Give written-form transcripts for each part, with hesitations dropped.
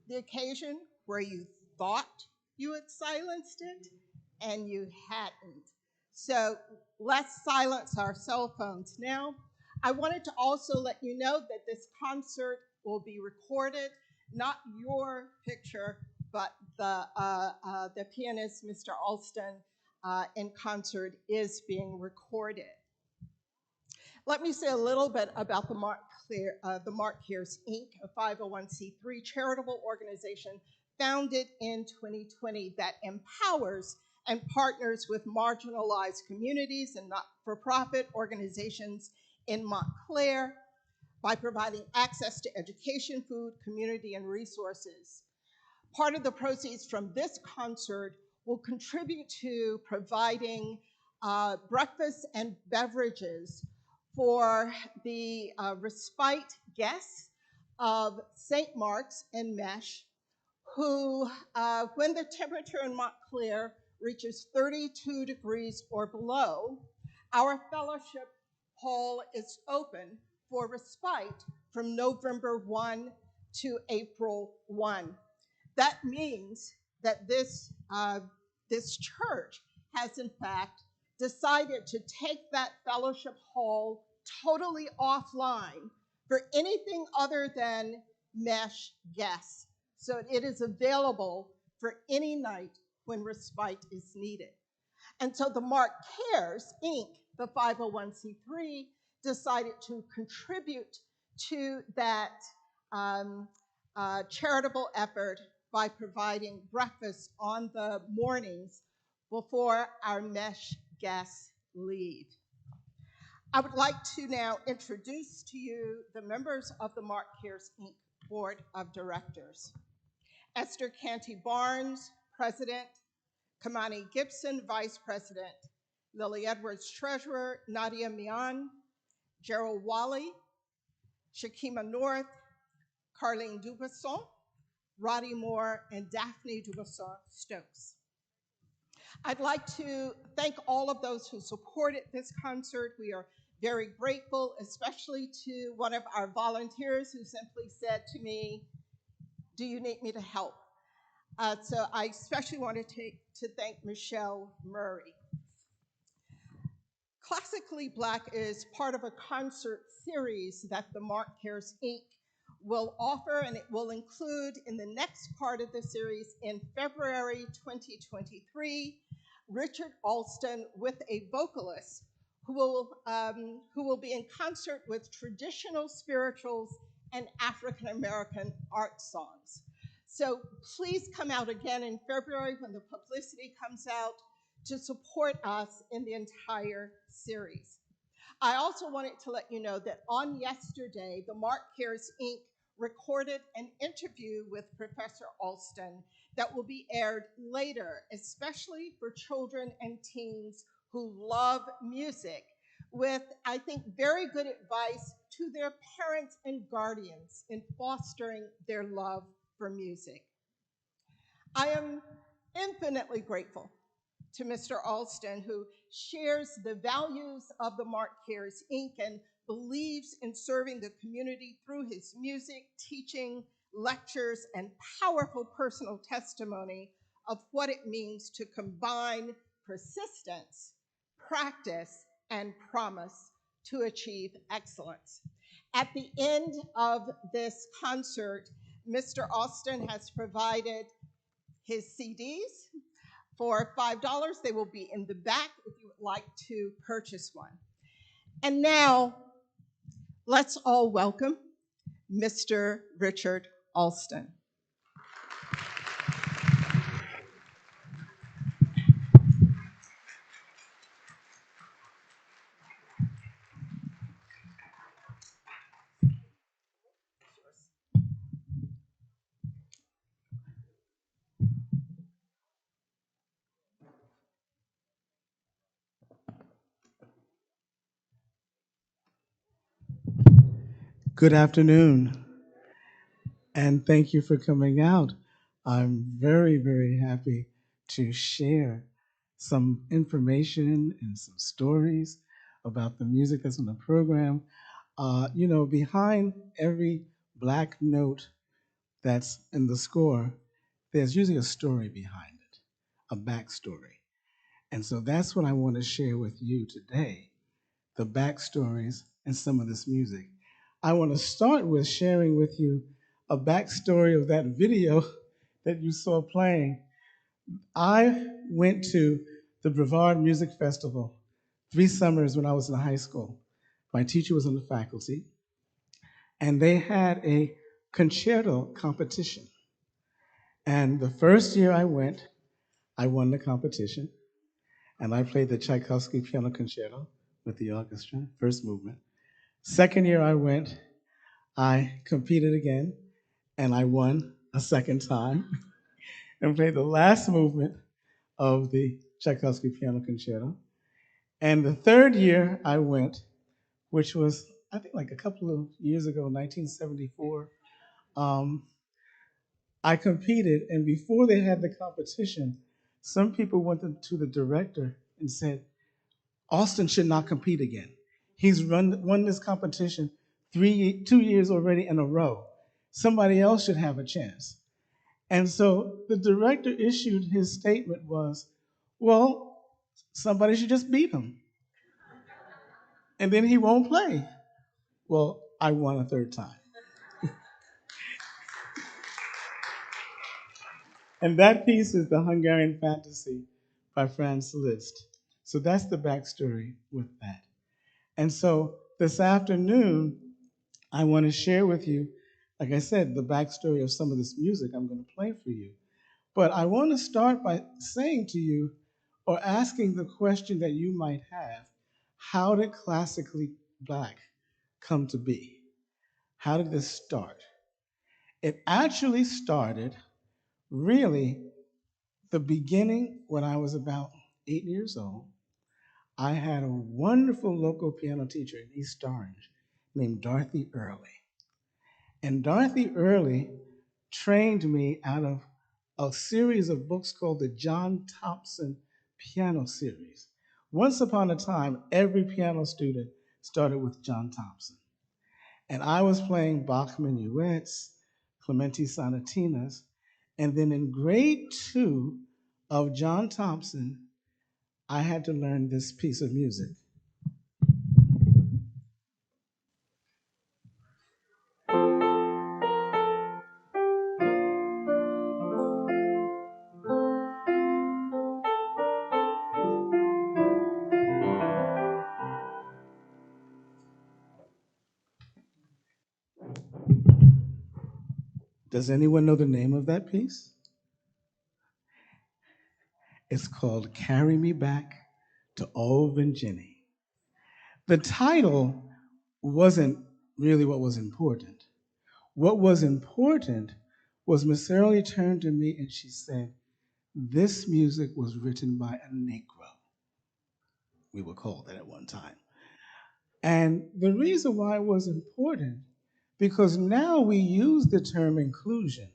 the occasion where you thought you had silenced it and you hadn't. So let's silence our cell phones now. I wanted to also let you know that this concert will be recorded, not your picture, but the pianist, Mr. Alston, in concert is being recorded. Let me say a little bit about the Mark Cares Inc., a 501c3 charitable organization founded in 2020 that empowers and partners with marginalized communities and not-for-profit organizations in Montclair by providing access to education, food, community, and resources. Part of the proceeds from this concert will contribute to providing breakfast and beverages for the respite guests of St. Mark's and Mesh, who, when the temperature in Montclair reaches 32 degrees or below, our fellowship hall is open for respite from November 1 to April 1. That means that this church has, in fact, decided to take that fellowship hall totally offline for anything other than mesh guests. So it is available for any night when respite is needed. And so the Mark Cares, Inc., the 501c3, decided to contribute to that charitable effort by providing breakfast on the mornings before our mesh guests leave. I would like to now introduce to you the members of the Mark Cares Inc. Board of Directors. Esther Canty Barnes, President; Kamani Gibson, Vice President; Lily Edwards, Treasurer; Nadia Mian; Gerald Wally; Shakima North; Carlene Dubasson; Roddy Moore, and Daphne Dubasson Stokes. I'd like to thank all of those who supported this concert. We are very grateful, especially to one of our volunteers who simply said to me, "Do you need me to help?" So I especially want to thank Michelle Murray. Classically Black is part of a concert series that the Mark Cares Inc. will offer, and it will include in the next part of the series in February 2023, Richard Alston with a vocalist who will be in concert with traditional spirituals and African American art songs. So please come out again in February when the publicity comes out to support us in the entire series. I also wanted to let you know that on yesterday, the Mark Cares Inc. recorded an interview with Professor Alston that will be aired later, especially for children and teens who love music, with, I think, very good advice to their parents and guardians in fostering their love for music. I am infinitely grateful to Mr. Alston, who shares the values of the Mark Cares Inc. and believes in serving the community through his music, teaching, lectures, and powerful personal testimony of what it means to combine persistence, practice, and promise to achieve excellence. At the end of this concert, Mr. Alston has provided his CDs for $5. They will be in the back if you would like to purchase one. And now, let's all welcome Mr. Richard Alston. Good afternoon, and thank you for coming out. I'm very, very happy to share some information and some stories about the music that's in the program. Behind every Black note, that's in the score, there's usually a story behind it, a backstory. And so that's what I want to share with you today, the backstories and some of this music. I want to start with sharing with you a backstory of that video that you saw playing. I went to the Brevard Music Festival 3 summers when I was in high school. My teacher was on the faculty, and they had a concerto competition. And the first year I went, I won the competition, and I played the Tchaikovsky Piano Concerto with the orchestra, first movement. Second year I went, I competed again, and I won a second time and played the last movement of the Tchaikovsky Piano Concerto. And the third year I went, which was, I think, like a couple of years ago, 1974, um, I competed. And before they had the competition, some people went to the director and said, Alston should not compete again. He's won this competition 2 years already in a row. Somebody else should have a chance. And so the director issued his statement was, well, somebody should just beat him, and then he won't play. Well, I won a third time. And that piece is the Hungarian Fantasy by Franz Liszt. So that's the backstory with that. And so this afternoon, I want to share with you, like I said, the backstory of some of this music I'm going to play for you. But I want to start by saying to you, or asking the question that you might have, how did classically black come to be? How did this start? It actually started really the beginning when I was about 8 years old. I had a wonderful local piano teacher in East Orange named Dorothy Early. And Dorothy Early trained me out of a series of books called the John Thompson Piano Series. Once upon a time, every piano student started with John Thompson. And I was playing Bach minuets, Clementi sonatinas, and then in grade 2 of John Thompson, I had to learn this piece of music. Does anyone know the name of that piece? It's called Carry Me Back to Old Virginia. The title wasn't really what was important. What was important was Miss Early turned to me and she said, this music was written by a Negro. We were called that at one time. And the reason why it was important, because now we use the term inclusion,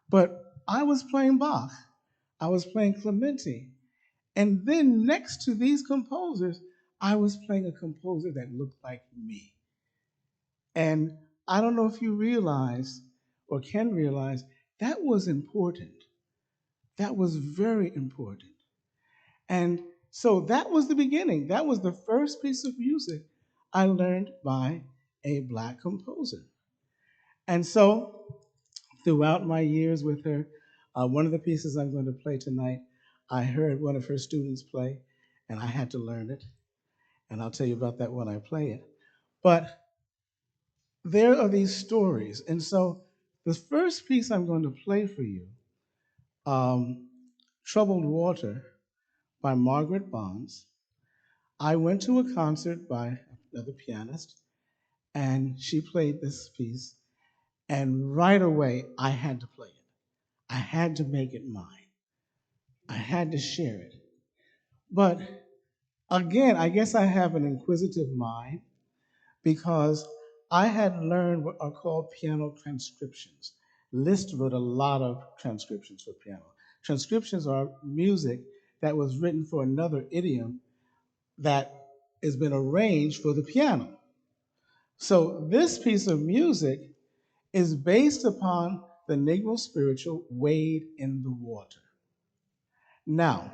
but I was playing Bach, I was playing Clementi, and then next to these composers, I was playing a composer that looked like me. And I don't know if you realize or can realize that was important. That was very important. And so that was the beginning. That was the first piece of music I learned by a black composer. And so throughout my years with her, one of the pieces I'm going to play tonight, I heard one of her students play, and I had to learn it. And I'll tell you about that when I play it. But there are these stories. And so the first piece I'm going to play for you, um, Troubled Water by Margaret Bonds. I went to a concert by another pianist, and she played this piece, and right away I had to play it. I had to make it mine. I had to share it. But again, I guess I have an inquisitive mind because I had learned what are called piano transcriptions. Liszt wrote a lot of transcriptions for piano. Transcriptions are music that was written for another idiom that has been arranged for the piano. So this piece of music is based upon the Negro spiritual wade in the water. Now,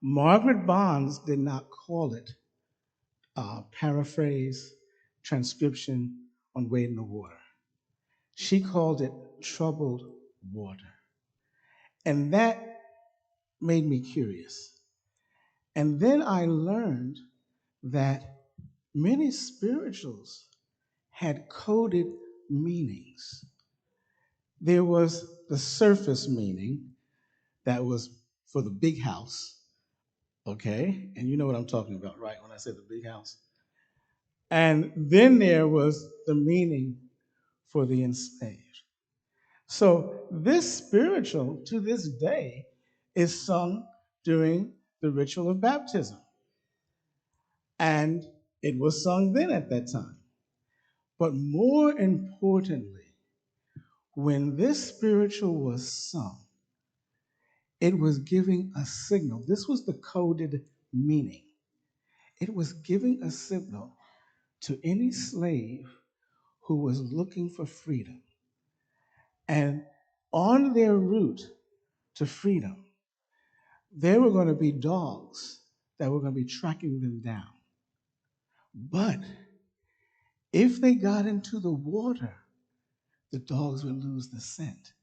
Margaret Bonds did not call it paraphrase, transcription on wade in the water. She called it troubled water. And that made me curious. And then I learned that many spirituals had coded meanings. There was the surface meaning that was for the big house, okay? And you know what I'm talking about, right? When I say the big house. And then there was the meaning for the enslaved. So this spiritual, to this day, is sung during the ritual of baptism. And it was sung then at that time. But more importantly, when this spiritual was sung, it was giving a signal. This was the coded meaning. It was giving a signal to any slave who was looking for freedom. And on their route to freedom, there were going to be dogs that were going to be tracking them down. But if they got into the water, the dogs would lose the scent.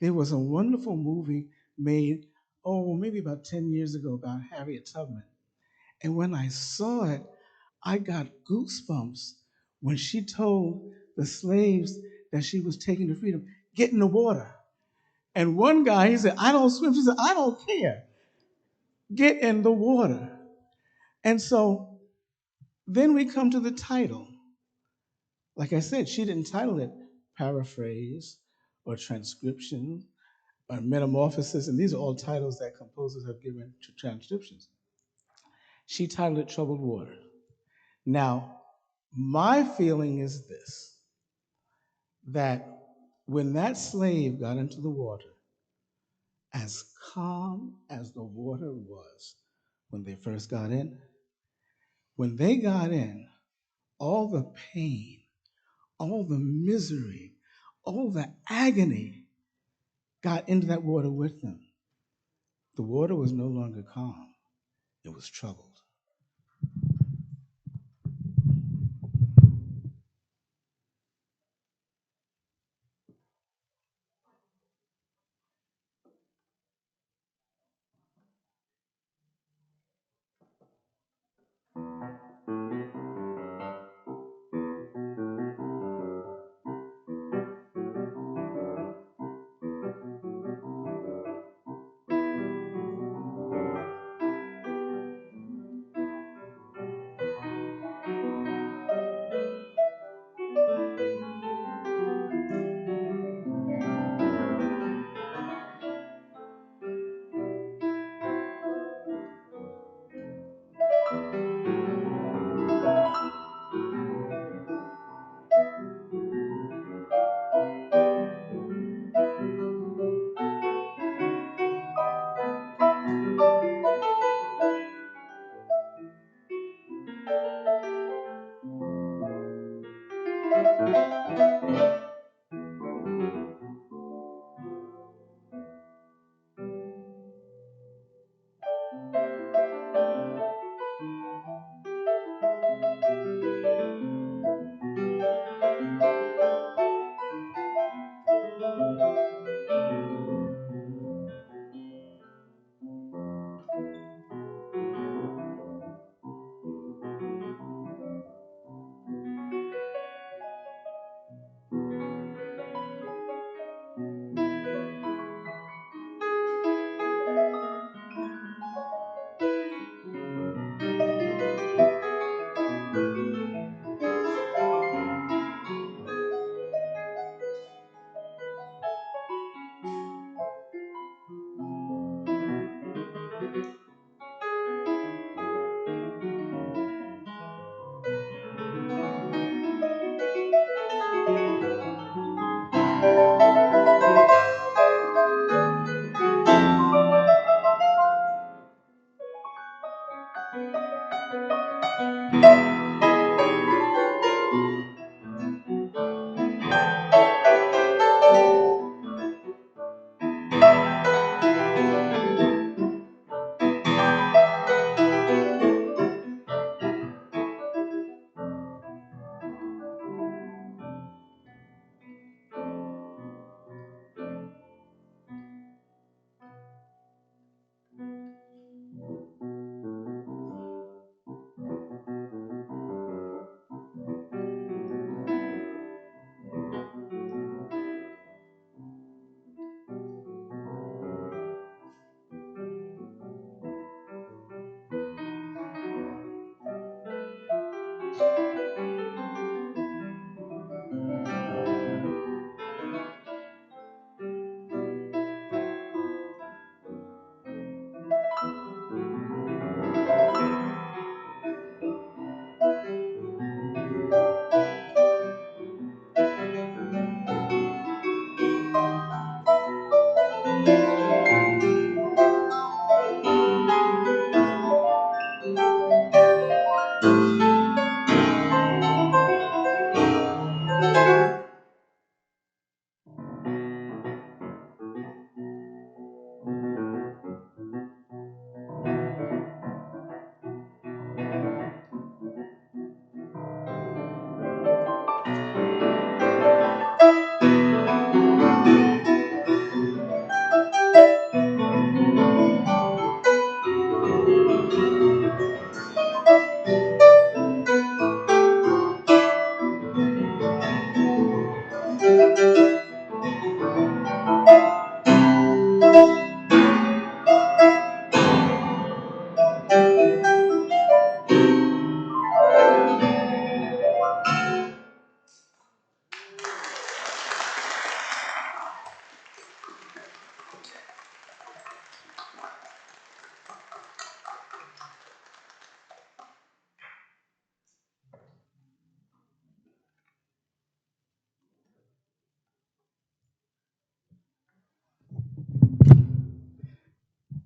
There was a wonderful movie made, oh, maybe about 10 years ago about Harriet Tubman. And when I saw it, I got goosebumps when she told the slaves that she was taking to freedom, get in the water. And one guy, he said, I don't swim. She said, I don't care. Get in the water. And so then we come to the title. Like I said, she didn't title it paraphrase or transcription or metamorphosis, and these are all titles that composers have given to transcriptions. She titled it Troubled Water. Now, my feeling is this, that when that slave got into the water, as calm as the water was when they first got in, when they got in, all the pain, all the misery, all the agony got into that water with them. The water was no longer calm, it was troubled.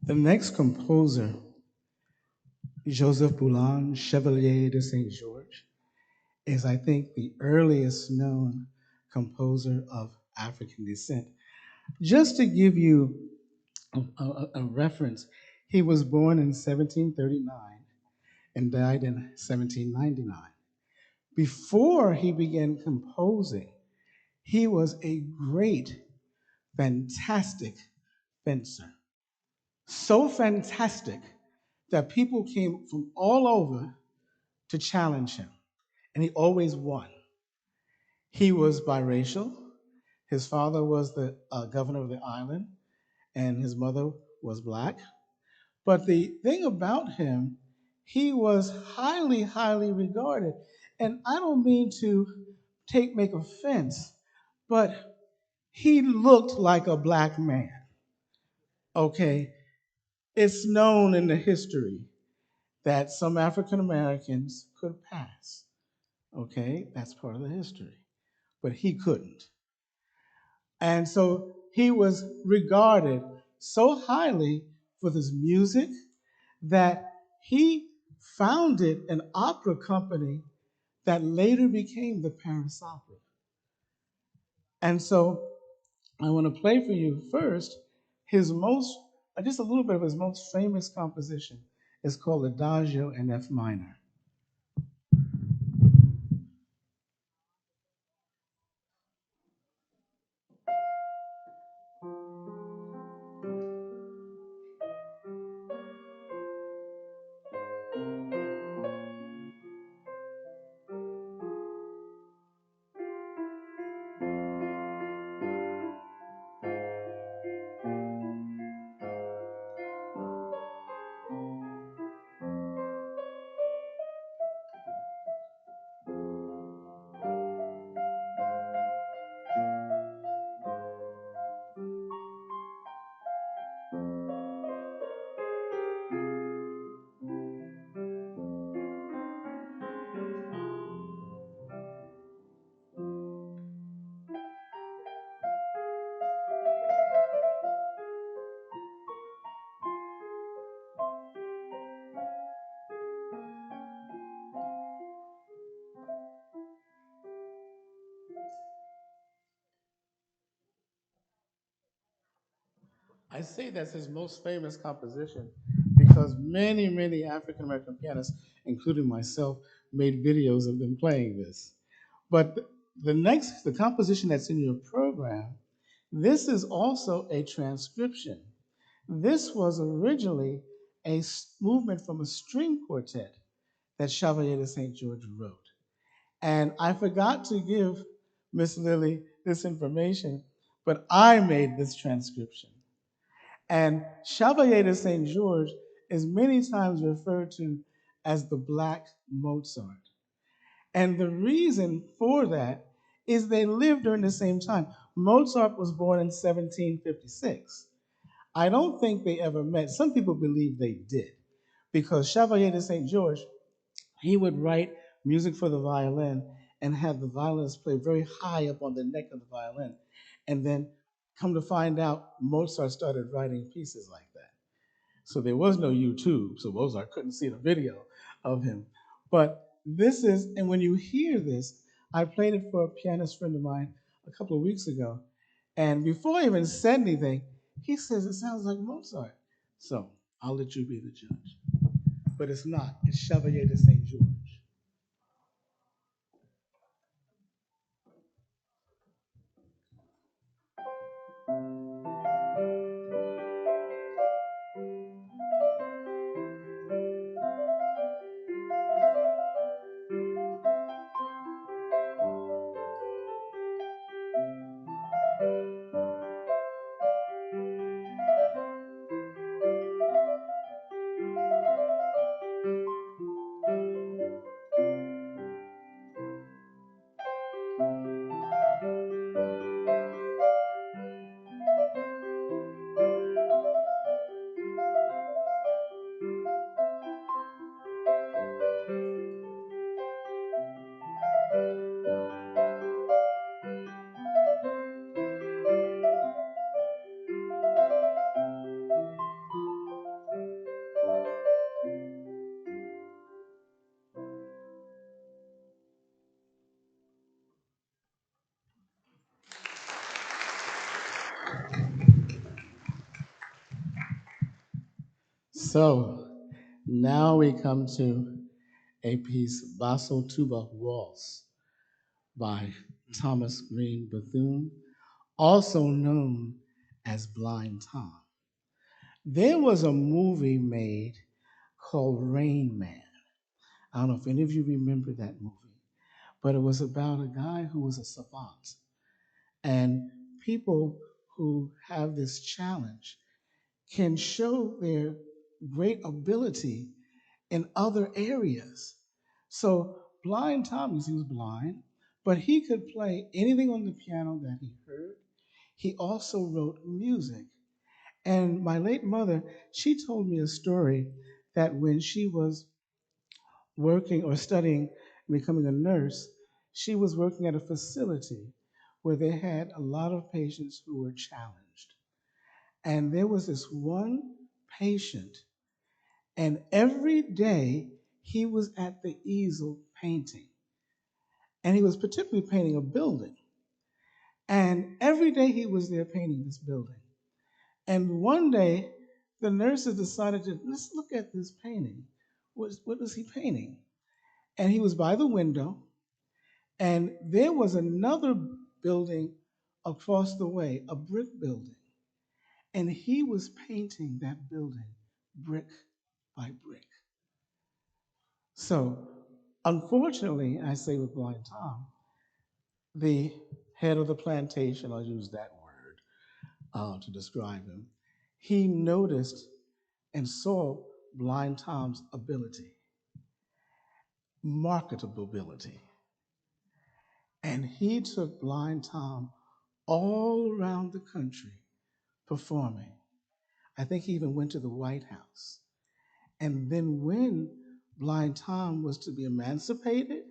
The next composer, Joseph Boulan, Chevalier de Saint George, is, I think, the earliest known composer of African descent. Just to give you a reference, he was born in 1739 and died in 1799. Before he began composing, he was a great, fantastic fencer. So fantastic that people came from all over to challenge him, and he always won. He was biracial. His father was the governor of the island, and his mother was black. But the thing about him, he was highly, highly regarded. And I don't mean to make offense, but he looked like a black man. Okay, it's known in the history that some African Americans could pass. Okay, that's part of the history, but he couldn't. And so he was regarded so highly for his music that he founded an opera company that later became the Paris Opera. And so I want to play for you first his most, just a little bit of his most famous composition. It's called Adagio in F minor. I say that's his most famous composition because many, many African American pianists, including myself, made videos of them playing this. But the composition that's in your program, this is also a transcription. This was originally a movement from a string quartet that Chevalier de St. George wrote. And I forgot to give Miss Lily this information, but I made this transcription. And Chevalier de St. George is many times referred to as the Black Mozart. And the reason for that is they lived during the same time. Mozart was born in 1756. I don't think they ever met. Some people believe they did, because Chevalier de St. George, he would write music for the violin and have the violinist play very high up on the neck of the violin. And then come to find out, Mozart started writing pieces like that. So there was no YouTube, so Mozart couldn't see the video of him. But this is, and when you hear this, I played it for a pianist friend of mine a couple of weeks ago, and before I even said anything, he says it sounds like Mozart. So I'll let you be the judge. But it's not. It's Chevalier de Saint George. So now we come to a piece, Basso Tuba Waltz by Thomas Green Bethune, also known as Blind Tom. There was a movie made called Rain Man. I don't know if any of you remember that movie, but it was about a guy who was a savant. And people who have this challenge can show their great ability in other areas. So Blind Thomas, he was blind, but he could play anything on the piano that he heard. He also wrote music. And my late mother, she told me a story that when she was working or studying, becoming a nurse, she was working at a facility where they had a lot of patients who were challenged. And there was this one patient, and every day he was at the easel painting. And he was particularly painting a building. And every day he was there painting this building. And one day, the nurses decided to let's look at this painting. What was he painting? And he was by the window, and there was another building across the way, a brick building. And he was painting that building brick by brick. So, unfortunately, I say with Blind Tom, the head of the plantation, I'll use that word to describe him, he noticed and saw Blind Tom's ability, marketability. And he took Blind Tom all around the country performing. I think he even went to the White House. And then when Blind Tom was to be emancipated,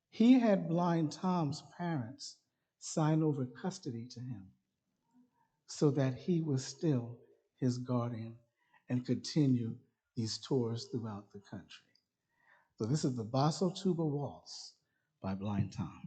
he had Blind Tom's parents sign over custody to him so that he was still his guardian and continue these tours throughout the country. So this is the Basso Tuba Waltz by Blind Tom.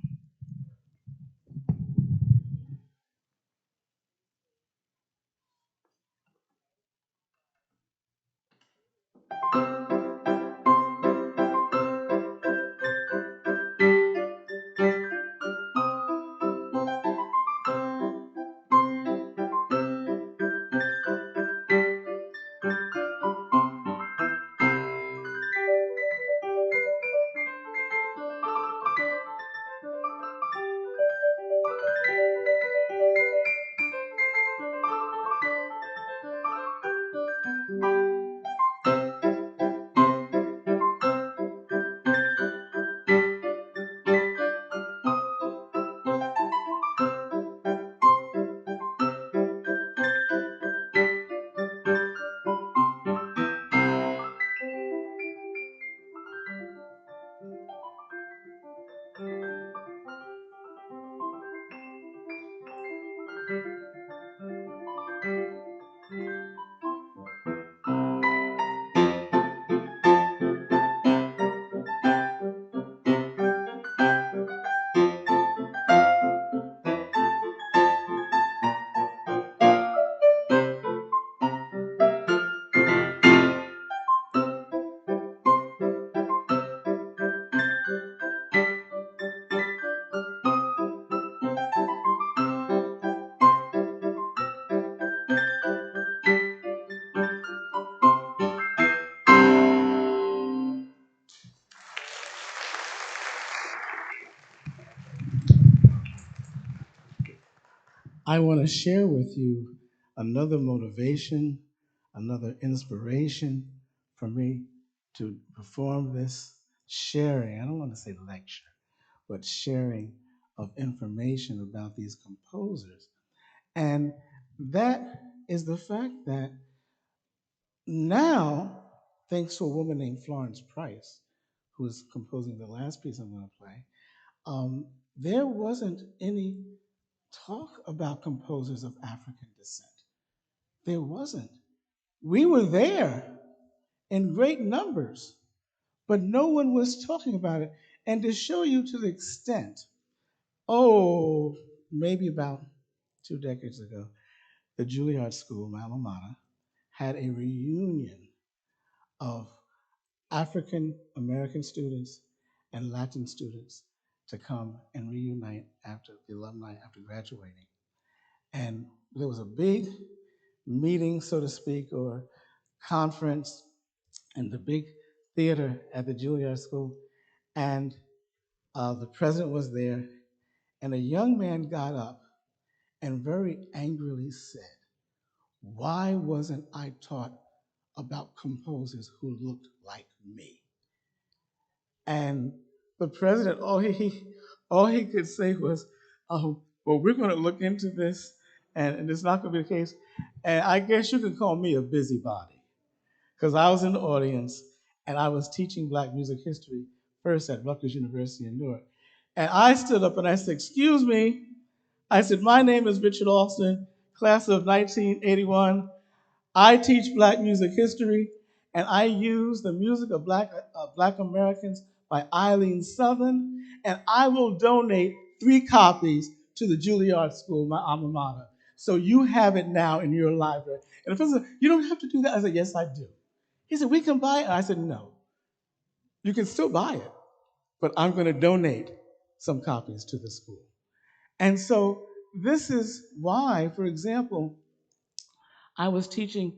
I want to share with you another motivation, another inspiration for me to perform this sharing. I don't want to say lecture, but sharing of information about these composers. And that is the fact that now, thanks to a woman named Florence Price, who is composing the last piece I'm going to play, there wasn't any talk about composers of African descent. There wasn't. We were there in great numbers, but no one was talking about it. And to show you to the extent, oh, maybe about 2 decades ago, the Juilliard School, my alma mater, had a reunion of African American students and Latin students to come and reunite after the alumni after graduating. And there was a big meeting, so to speak, or conference in the big theater at the Juilliard School. And the president was there, and a young man got up and very angrily said, "Why wasn't I taught about composers who looked like me?" And the president, all he could say was, "Oh, well, we're going to look into this, and it's not going to be the case." And I guess you could call me a busybody, because I was in the audience and I was teaching Black music history first at Rutgers University in Newark. And I stood up and I said, "Excuse me." I said, "My name is Richard Alston, class of 1981. I teach Black music history, and I use the music of Black Americans by Eileen Southern, and I will donate 3 copies to the Juilliard School, my alma mater. So you have it now in your library." And the professor said, "You don't have to do that." I said, "Yes, I do." He said, "We can buy it." I said, "No, you can still buy it, but I'm going to donate some copies to the school." And so this is why, for example, I was teaching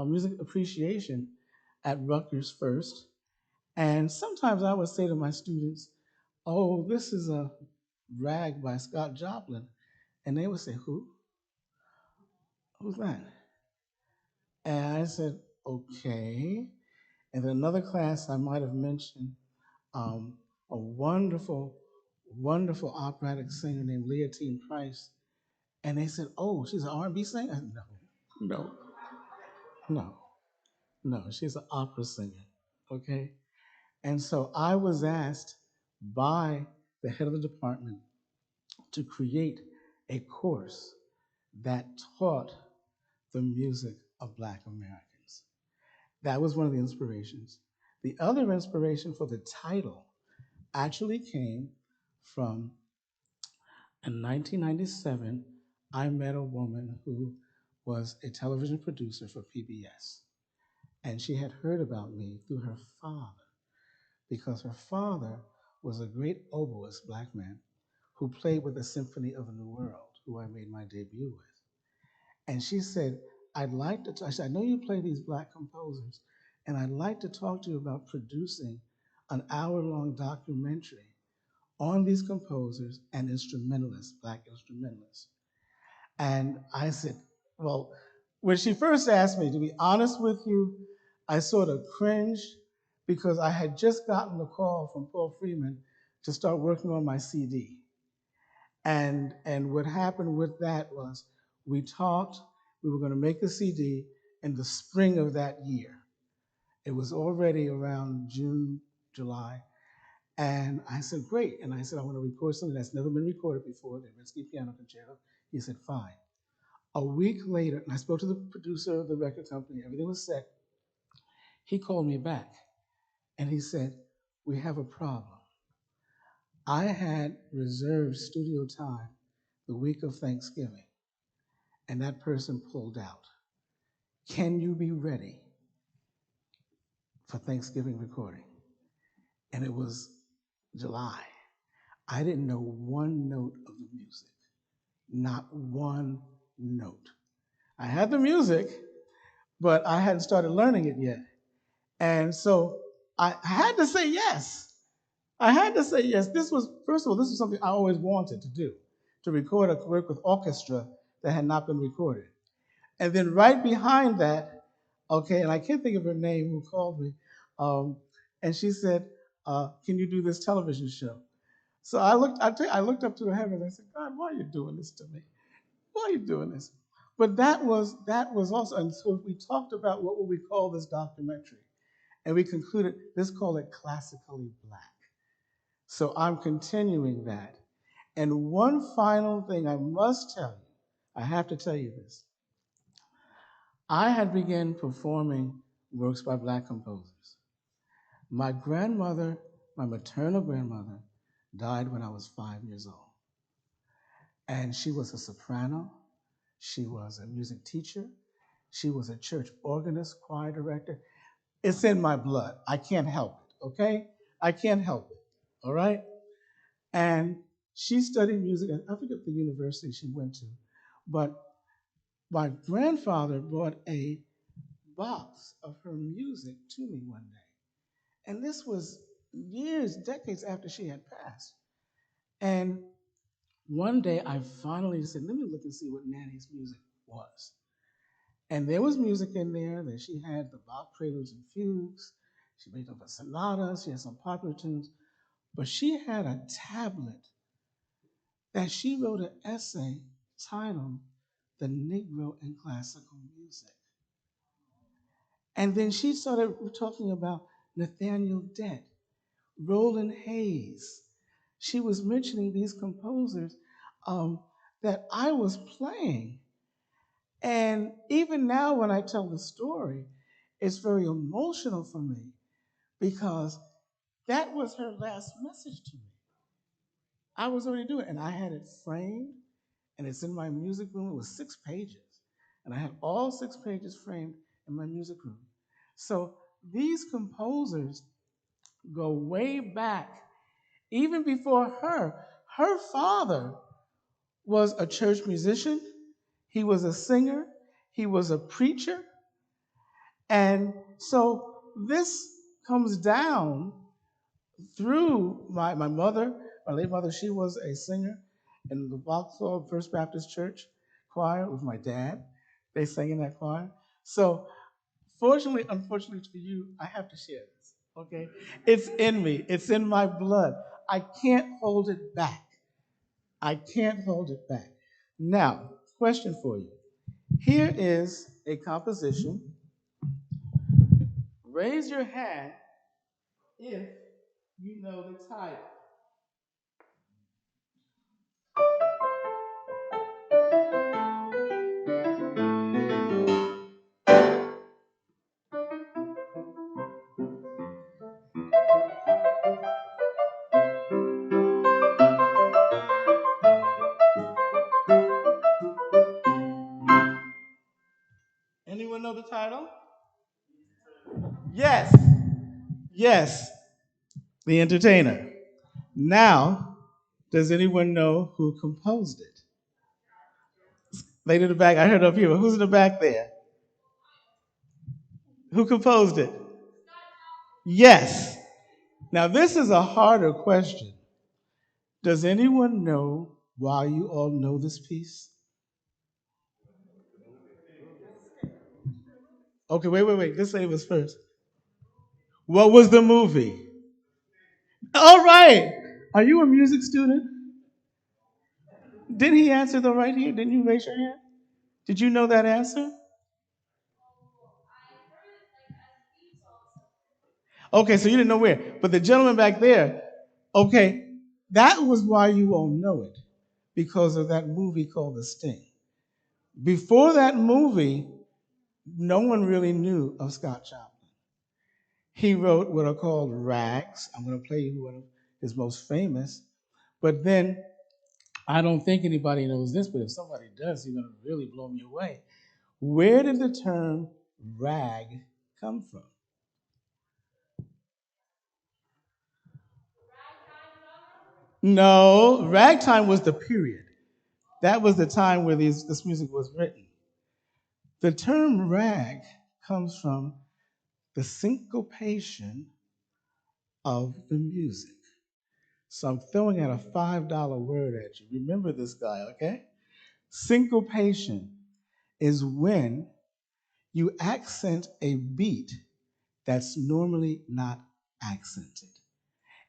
music appreciation at Rutgers first, and sometimes I would say to my students, "Oh, this is a rag by Scott Joplin," and they would say, "Who? Who's that?" And I said, "Okay." And then another class, I might have mentioned um, a wonderful, wonderful operatic singer named Leontine Price, and they said, "Oh, she's an R&B singer?" I said, "No, no, no, no, she's an opera singer." Okay. And so I was asked by the head of the department to create a course that taught the music of Black Americans. That was one of the inspirations. The other inspiration for the title actually came from, in 1997, I met a woman who was a television producer for PBS. And she had heard about me through her father, because her father was a great oboist Black man who played with the Symphony of the New World, who I made my debut with. And she said, "I'd like to, I said, "I know you play these Black composers, and I'd like to talk to you about producing an hour-long documentary on these composers and instrumentalists, Black instrumentalists." And I said, "Well," when she first asked me, to be honest with you, I sort of cringed because I had just gotten a call from Paul Freeman to start working on my CD. And what happened with that was we talked, we were going to make the CD in the spring of that year. It was already around June, July. And I said, "Great." And I said, "I want to record something that's never been recorded before, the Rinsky Piano Concerto." He said, "Fine." A week later, and I spoke to the producer of the record company, everything was set. He called me back and he said, "We have a problem. I had reserved studio time the week of Thanksgiving, and that person pulled out. Can you be ready for Thanksgiving recording?" And it was July. I didn't know one note of the music, not one note. I had the music, but I hadn't started learning it yet. And so I had to say yes. I had to say yes. This was, first of all, this was something I always wanted to do, to record a work with orchestra that had not been recorded. And then right behind that, okay, and I can't think of her name who called me, um, and she said, "Can you do this television show?" So I looked up to the heavens. I said, "God, why are you doing this to me? Why are you doing this?" But that was also, and so we talked about what would we call this documentary, and we concluded let's call it classically black. So I'm continuing that. And one final thing I must tell you, I have to tell you this. I had begun performing works by black composers. My grandmother, my maternal grandmother, died when I was 5 years old. And she was a soprano, she was a music teacher, she was a church organist, choir director. It's in my blood. I can't help it, okay? I can't help it, all right? And she studied music, and I forget the university she went to, but my grandfather brought a box of her music to me one day. And this was years, decades after she had passed. And one day I finally said, let me look and see what Nanny's music was. And there was music in there that she had the Bach preludes and fugues. She made up a sonata. She had some popular tunes. But she had a tablet that she wrote an essay titled The Negro in Classical Music. And then she started talking about Nathaniel Dett, Roland Hayes. She was mentioning these composers um, that I was playing. And even now, when I tell the story, it's very emotional for me because that was her last message to me. I was already doing it, and I had it framed, and it's in my music room. It was 6 pages, and I had all 6 pages framed in my music room. So these composers go way back, even before her. Her father was a church musician, he was a singer, he was a preacher, and so this comes down through my mother, my late mother. She was a singer in the Vauxhall First Baptist Church choir with my dad. They sang in that choir. So, fortunately, unfortunately for you, I have to share this. Okay, it's in me. It's in my blood. I can't hold it back. I can't hold it back. Now, question for you. Here is a composition. Raise your hand if you know the title. Anyone know the title? Yes, yes, The Entertainer. Now, does anyone know who composed it? Lady in the back, I heard up here. Who's in the back there? Who composed it? Yes. Now, this is a harder question. Does anyone know why you all know this piece? Okay, wait. This lady was first. What was the movie? All right. Are you a music student? Didn't he answer the right here? Didn't you raise your hand? Did you know that answer? Okay, so you didn't know where. But the gentleman back there, okay, that was why you won't know it, because of that movie called The Sting. Before that movie, no one really knew of Scott Joplin. He wrote what are called rags. I'm going to play you one of his most famous. But then, I don't think anybody knows this, but if somebody does, you're going to really blow me away. Where did the term rag come from? No, ragtime was the period. That was the time where this music was written. The term rag comes from the syncopation of the music. So I'm throwing out a $5 word at you. Remember this guy, okay? Syncopation is when you accent a beat that's normally not accented.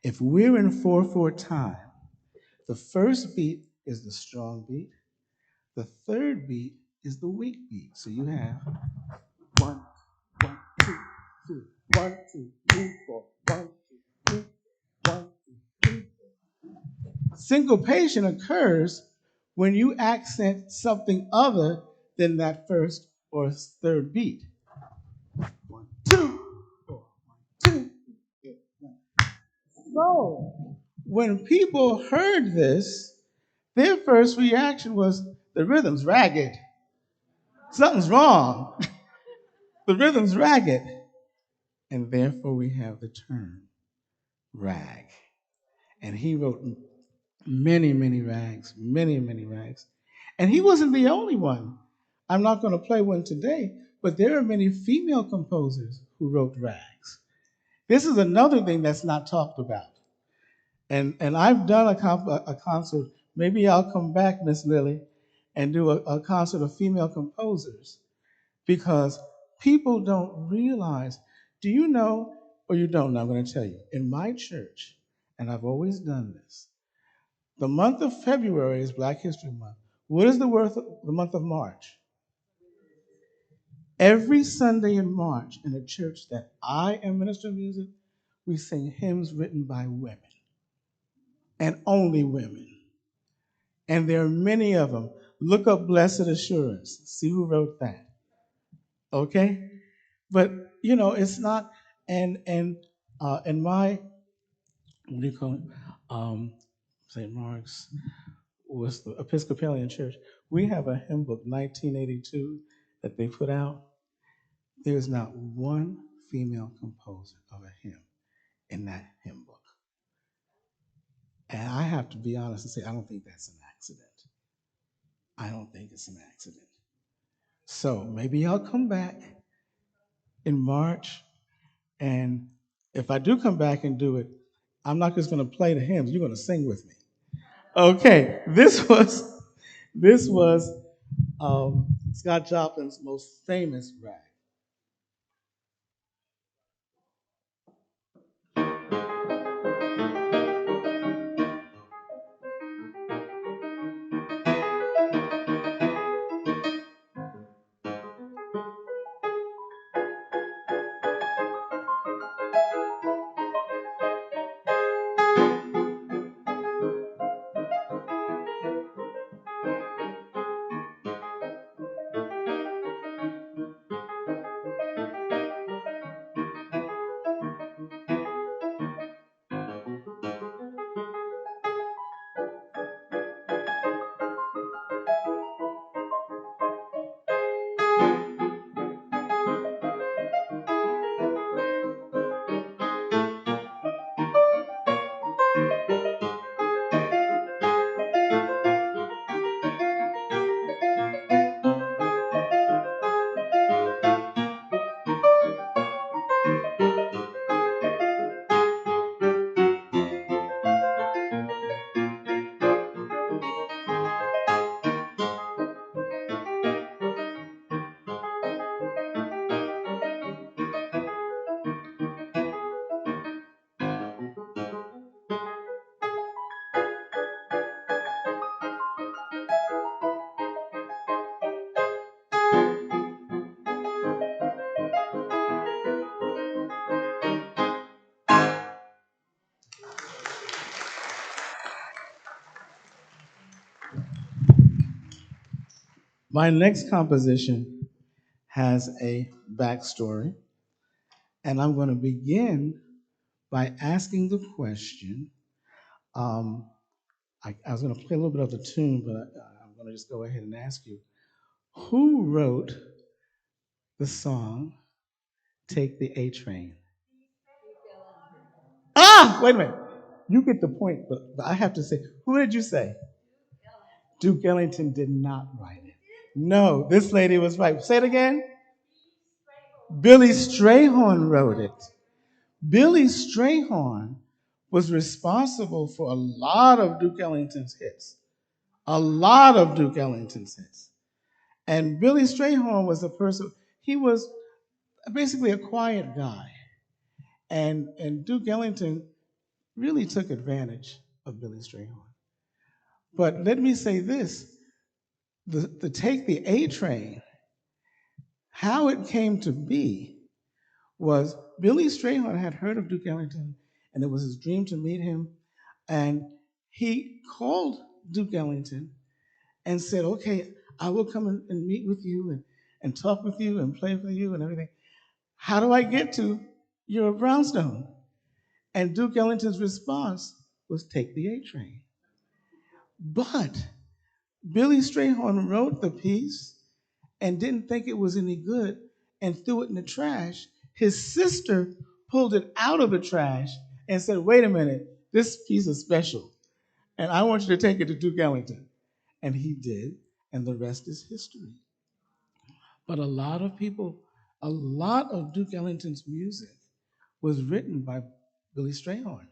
If we're in 4/4 time, the first beat is the strong beat, the third beat is the weak beat. So you have 1, 1, 2, 2, 1, 2, 3, 4, 1, 2, 3, 1, 2, 3. Syncopation occurs when you accent something other than that first or third beat. 1, 2, 4, 1, 2, 3, 1. So, when people heard this, their first reaction was the rhythm's ragged. Something's wrong. The rhythm's ragged. And therefore, we have the term rag. And he wrote many, many rags, many, many rags. And he wasn't the only one. I'm not going to play one today, but there are many female composers who wrote rags. This is another thing that's not talked about. And I've done a concert. Maybe I'll come back, Miss Lily, and do a concert of female composers because people don't realize. Do you know, or you don't know, I'm going to tell you. In my church, and I've always done this, the month of February is Black History Month. What is the month of March? Every Sunday in March in a church that I am minister of music, we sing hymns written by women and only women. And there are many of them. Look up Blessed Assurance. See who wrote that. Okay? But it's not. And in my what do you call it? St. Mark's was the Episcopalian Church. We have a hymn book, 1982, that they put out. There is not one female composer of a hymn in that hymn book. And I have to be honest and say, I don't think that's an accident. I don't think it's an accident. So maybe I'll come back in March, and if I do come back and do it, I'm not just going to play the hymns. You're going to sing with me. Okay, this was Scott Joplin's most famous rag. My next composition has a backstory, and I'm going to begin by asking the question. Um, I was going to play a little bit of the tune, but I'm going to just go ahead and ask you, who wrote the song "Take the A Train"? Ah, wait a minute. You get the point, but I have to say, who did you say? Duke Ellington did not write it. No, this lady was right. Say it again. Billy Strayhorn wrote it. Billy Strayhorn was responsible for a lot of Duke Ellington's hits, a lot of Duke Ellington's hits. And Billy Strayhorn was a person, he was basically a quiet guy. And Duke Ellington really took advantage of Billy Strayhorn. But let me say this, the Take the A Train, how it came to be was Billy Strayhorn had heard of Duke Ellington, and it was his dream to meet him. And he called Duke Ellington and said, okay, I will come and meet with you and talk with you and play with you and everything. How do I get to your brownstone? And Duke Ellington's response was, take the A train. But Billy Strayhorn wrote the piece and didn't think it was any good and threw it in the trash. His sister pulled it out of the trash and said, wait a minute, this piece is special, and I want you to take it to Duke Ellington. And he did, and the rest is history. But a lot of people, a lot of Duke Ellington's music was written by Billy Strayhorn.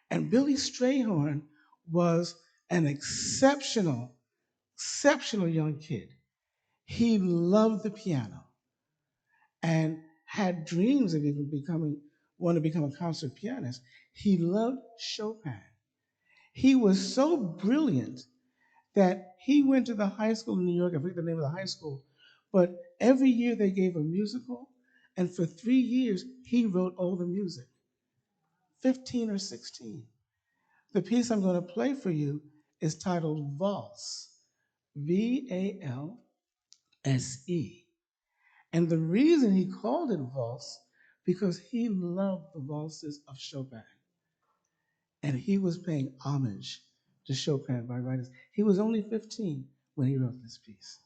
And Billy Strayhorn was an exceptional young kid. He loved the piano and had dreams of even wanting to become a concert pianist. He loved Chopin. He was so brilliant that he went to the high school in New York, I forget the name of the high school, but every year they gave a musical, and for 3 years he wrote all the music, 15 or 16. The piece I'm going to play for you is titled Valse, Valse. And the reason he called it Valse, because he loved the valses of Chopin. And he was paying homage to Chopin by writing. He was only 15 when he wrote this piece.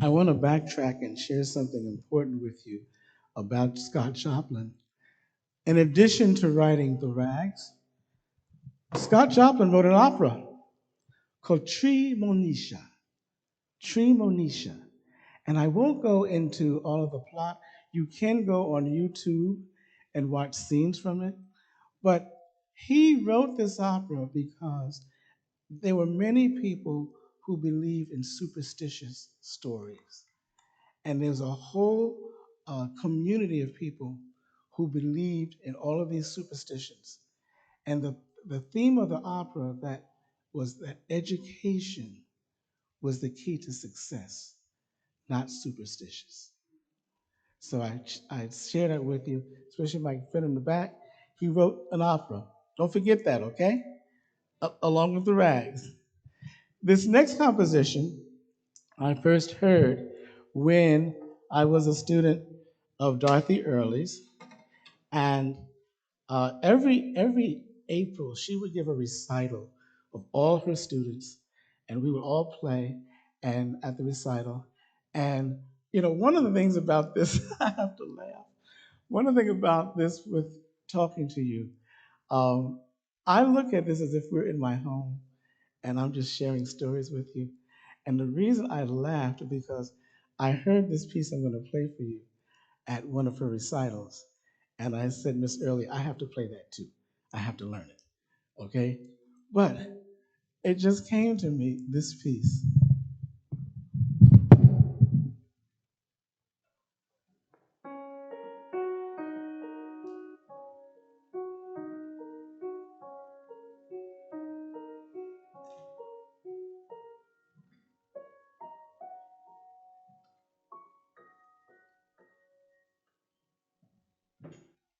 I want to backtrack and share something important with you about Scott Joplin. In addition to writing The Rags, Scott Joplin wrote an opera called Tremonisha. Tremonisha. And I won't go into all of the plot. You can go on YouTube and watch scenes from it. But he wrote this opera because there were many people who believed in superstitious stories. And there's a whole community of people who believed in all of these superstitions. And the theme of the opera that was that education was the key to success, not superstitious. So I share that with you, especially my friend in the back. He wrote an opera. Don't forget that, okay? Along with the rags. This next composition I first heard when I was a student of Dorothy Early's, and every April she would give a recital of all her students, and we would all play and at the recital. And one of the things about this, I have to laugh. One of the things about this with talking to you, um, I look at this as if we're in my home and I'm just sharing stories with you. And the reason I laughed is because I heard this piece I'm going to play for you at one of her recitals. And I said, Miss Early, I have to play that too. I have to learn it. Okay? But it just came to me, this piece.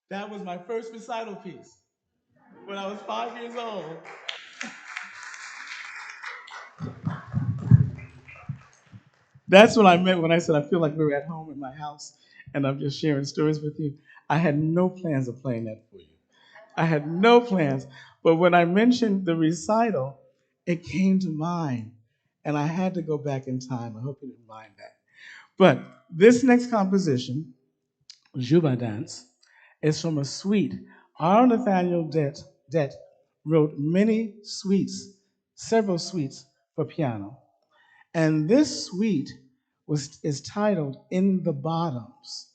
That was my first recital piece when I was 5 years old. That's what I meant when I said I feel like we're at home in my house and I'm just sharing stories with you. I had no plans of playing that for you. I had no plans. But when I mentioned the recital, it came to mind. And I had to go back in time. I hope you didn't mind that. But this next composition, Juba Dance, is from a suite. Our Nathaniel Det wrote many suites, several suites for piano. And this suite is titled In the Bottoms.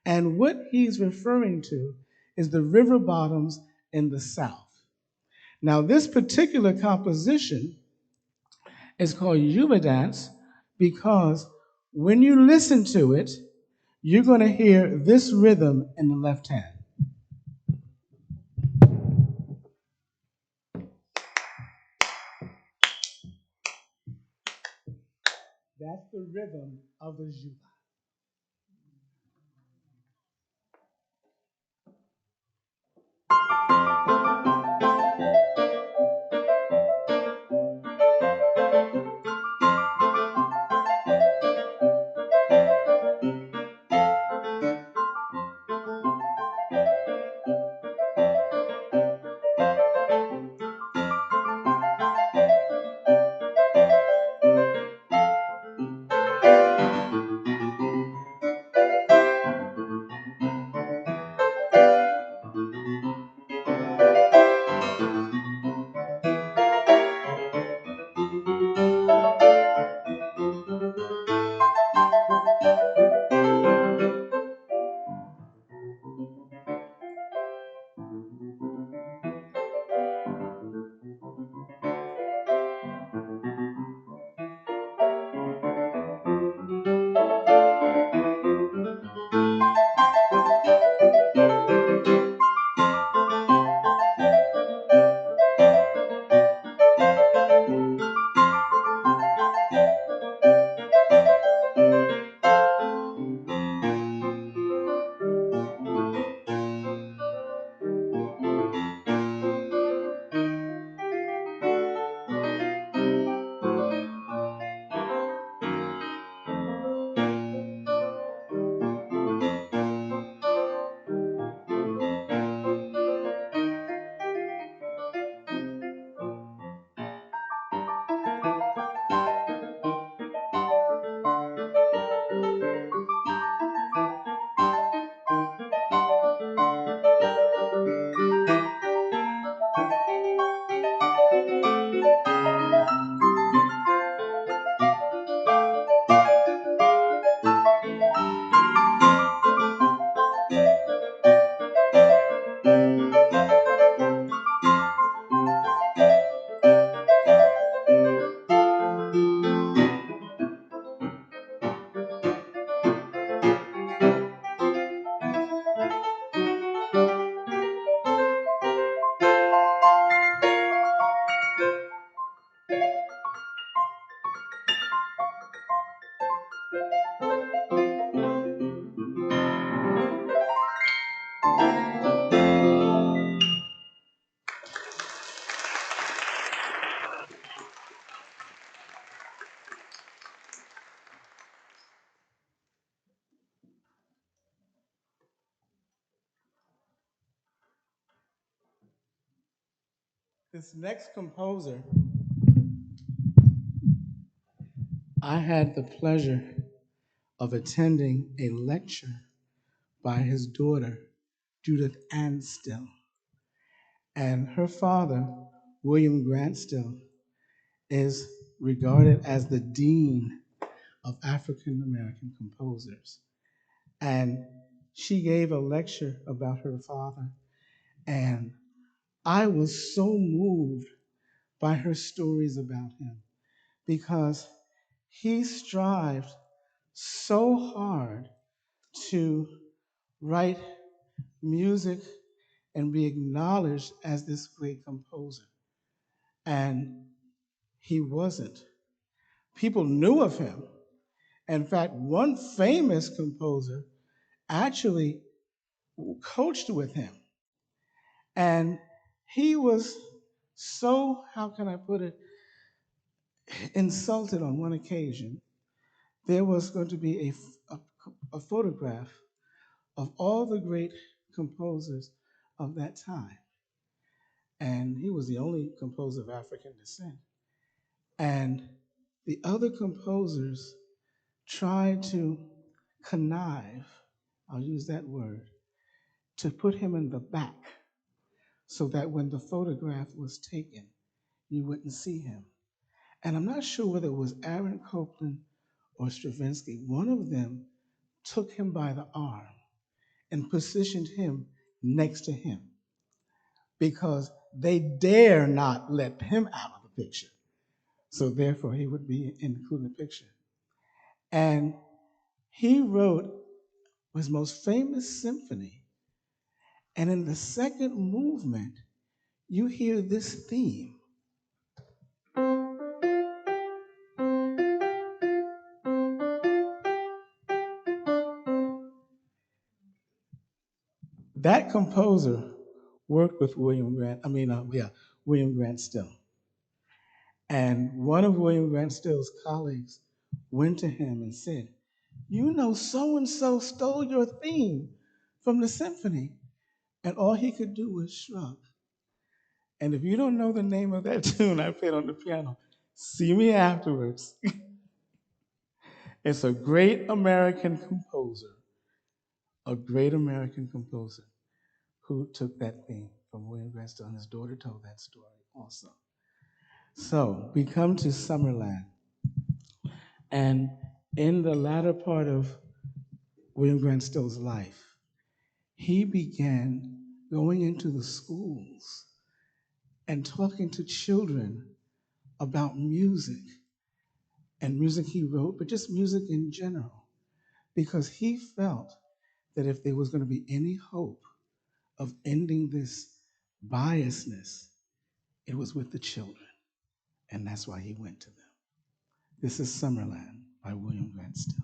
And what he's referring to is the river bottoms in the South. Now, this particular composition is called Yuba Dance because when you listen to it, you're going to hear this rhythm in the left hand. That's the rhythm of the Juba. This next composer, I had the pleasure of attending a lecture by his daughter, Judith Ann Still. And her father, William Grant Still, is regarded as the dean of African American composers. And she gave a lecture about her father, and I was so moved by her stories about him because he strived so hard to write music and be acknowledged as this great composer. And he wasn't. People knew of him. In fact, one famous composer actually coached with him. And he was so, how can I put it, insulted on one occasion. There was going to be a photograph of all the great composers of that time. And he was the only composer of African descent. And the other composers tried to connive, I'll use that word, to put him in the back so that when the photograph was taken, you wouldn't see him. And I'm not sure whether it was Aaron Copland or Stravinsky. One of them took him by the arm and positioned him next to him because they dare not let him out of the picture. So therefore, he would be included in the picture. And he wrote his most famous symphony. And in the second movement, you hear this theme. That composer worked with William Grant Still. And one of William Grant Still's colleagues went to him and said, "You know, so and so stole your theme from the symphony." And all he could do was shrug. And if you don't know the name of that tune I played on the piano, see me afterwards. It's a great American composer, a great American composer who took that theme from William Grant Still, and his daughter told that story also. So we come to Summerland. And in the latter part of William Grant Still's life, he began going into the schools and talking to children about music and music he wrote, but just music in general, because he felt that if there was going to be any hope of ending this biasness, it was with the children. And that's why he went to them. This is Summerland by William Grant Still.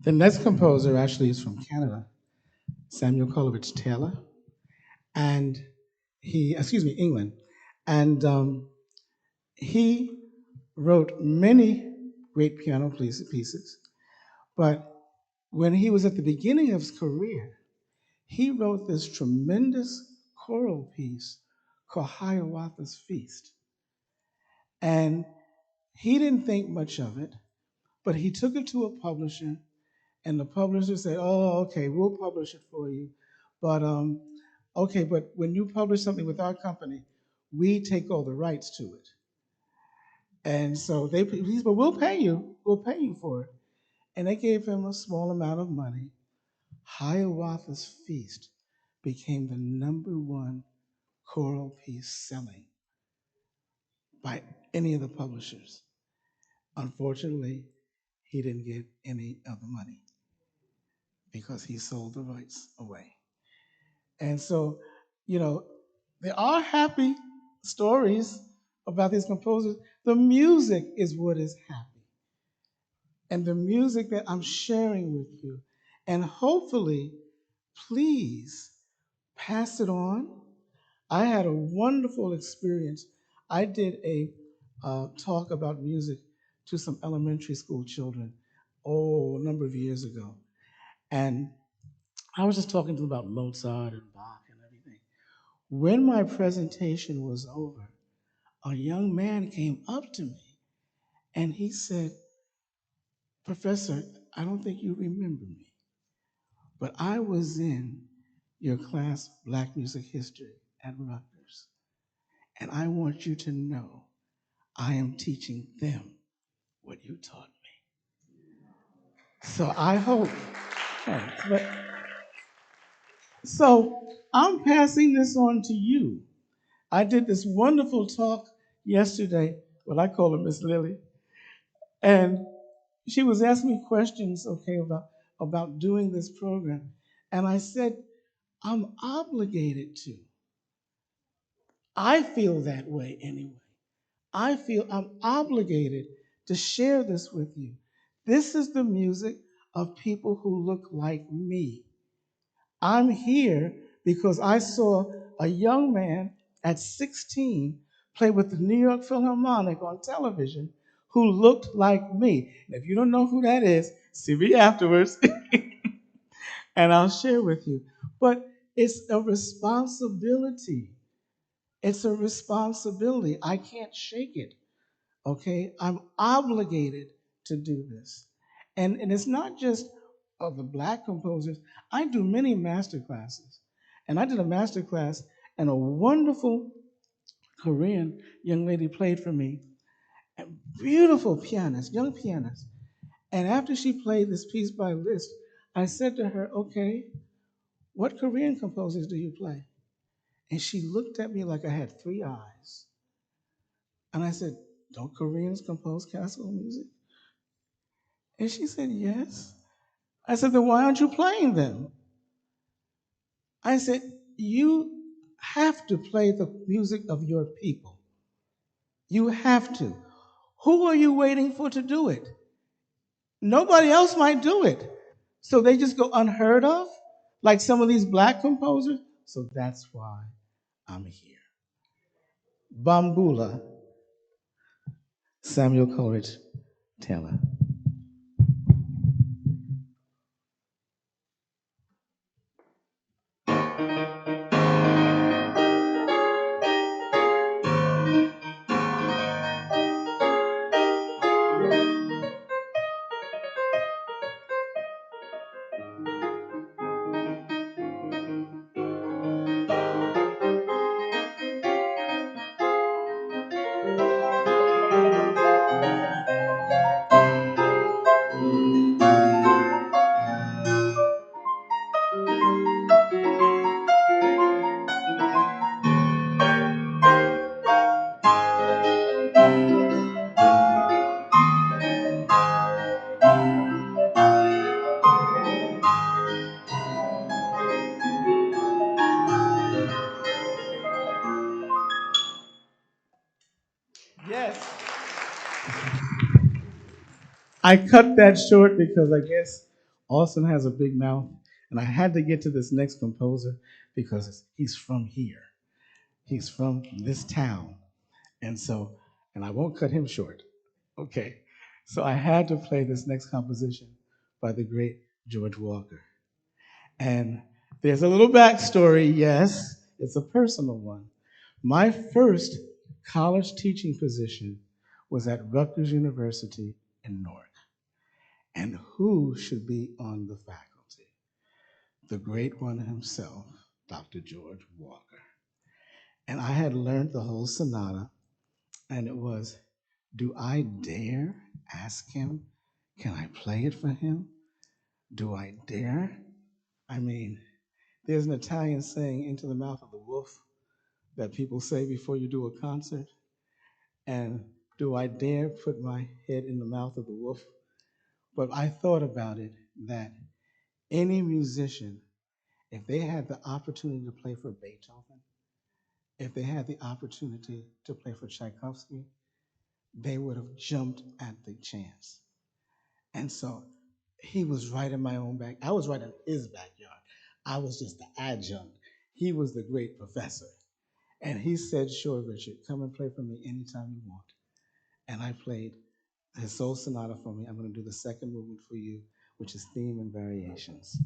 The next composer actually is from Canada, Samuel Coleridge Taylor, and England, and he wrote many great piano pieces. But when he was at the beginning of his career, he wrote this tremendous choral piece called Hiawatha's Feast. And he didn't think much of it, but he took it to a publisher, and the publisher said, "Oh, okay, we'll publish it for you, but okay, but when you publish something with our company, we take all the rights to it." And so he said, "But we'll pay you for it." And they gave him a small amount of money. Hiawatha's Feast became the number one choral piece selling by any of the publishers. Unfortunately, he didn't get any of the money because he sold the rights away. And so, you know, there are happy stories about these composers. The music is what is happy. And the music that I'm sharing with you. And hopefully, please pass it on. I had a wonderful experience. I did a talk about music to some elementary school children, a number of years ago. And I was just talking to them about Mozart and Bach and everything. When my presentation was over, a young man came up to me and he said, "Professor, I don't think you remember me, but I was in your class, Black Music History at Rutgers, and I want you to know I am teaching them what you taught me." So I hope, but so I'm passing this on to you. I did this wonderful talk yesterday, what I call her Miss Lily, and she was asking me questions, okay, about doing this program. And I said, I'm obligated to. I feel that way anyway. I feel I'm obligated to share this with you. This is the music of people who look like me. I'm here because I saw a young man at 16 play with the New York Philharmonic on television who looked like me. And if you don't know who that is, see me afterwards and I'll share with you. But it's a responsibility. It's a responsibility. I can't shake it. Okay? I'm obligated to do this. And it's not just of the black composers. I do many master classes. And I did a master class, and a wonderful Korean young lady played for me, a beautiful pianist, young pianist. And after she played this piece by Liszt, I said to her, "Okay, what Korean composers do you play?" And she looked at me like I had three eyes. And I said, "Don't Koreans compose classical music?" And she said, "Yes." I said, "Then why aren't you playing them?" I said, "You have to play the music of your people. You have to. Who are you waiting for to do it? Nobody else might do it. So they just go unheard of, like some of these black composers. So that's why I'm here." Bambula, Samuel Coleridge Taylor. Yes. I cut that short because I guess Alston has a big mouth, and I had to get to this next composer because he's from here. He's from this town. And so, and I won't cut him short. Okay. So I had to play this next composition by the great George Walker. And there's a little backstory, yes, it's a personal one. My first college teaching position was at Rutgers University in Newark. And who should be on the faculty? The great one himself, Dr. George Walker. And I had learned the whole sonata, and it was, do I dare ask him, can I play it for him? Do I dare? I mean, there's an Italian saying, into the mouth of the wolf, that people say before you do a concert. And do I dare put my head in the mouth of the wolf? But I thought about it that any musician, if they had the opportunity to play for Beethoven, if they had the opportunity to play for Tchaikovsky, they would have jumped at the chance. And so he was right in my own back. I was right in his backyard. I was just the adjunct. He was the great professor. And he said, sure, Richard, come and play for me anytime you want. And I played his soul sonata for me. I'm going to do the second movement for you, which is theme and variations.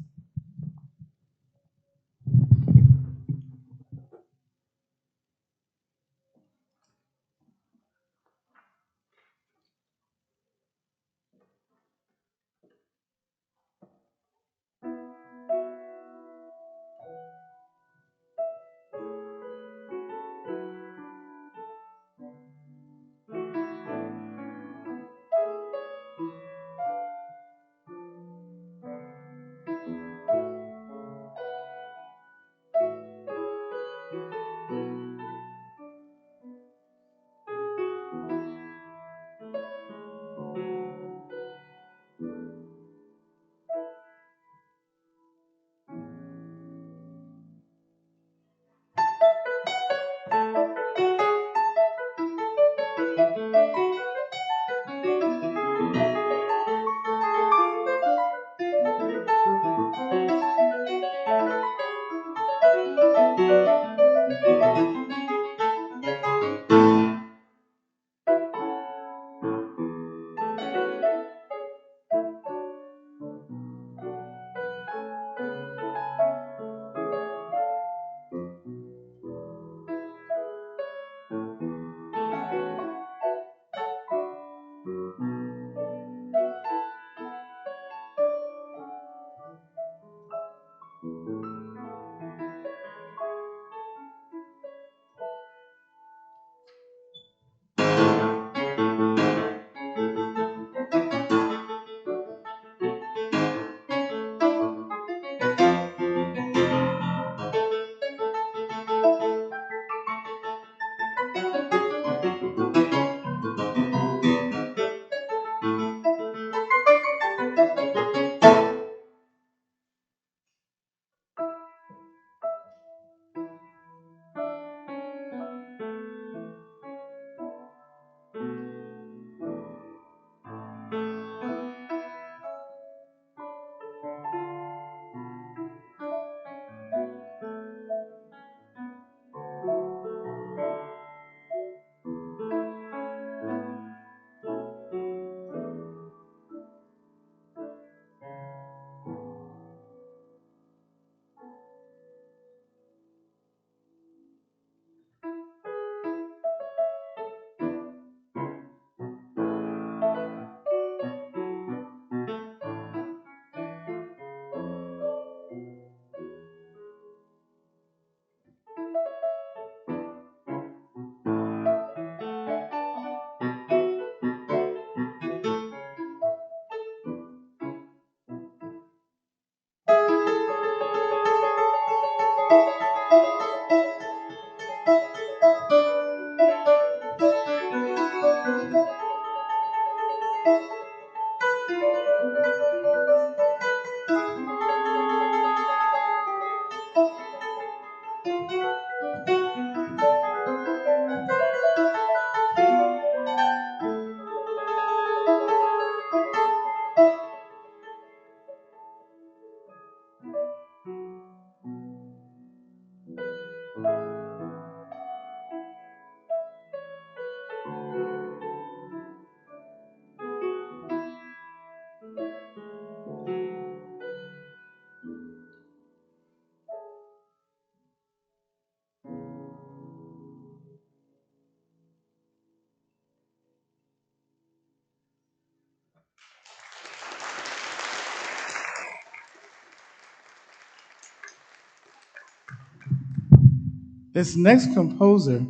This next composer,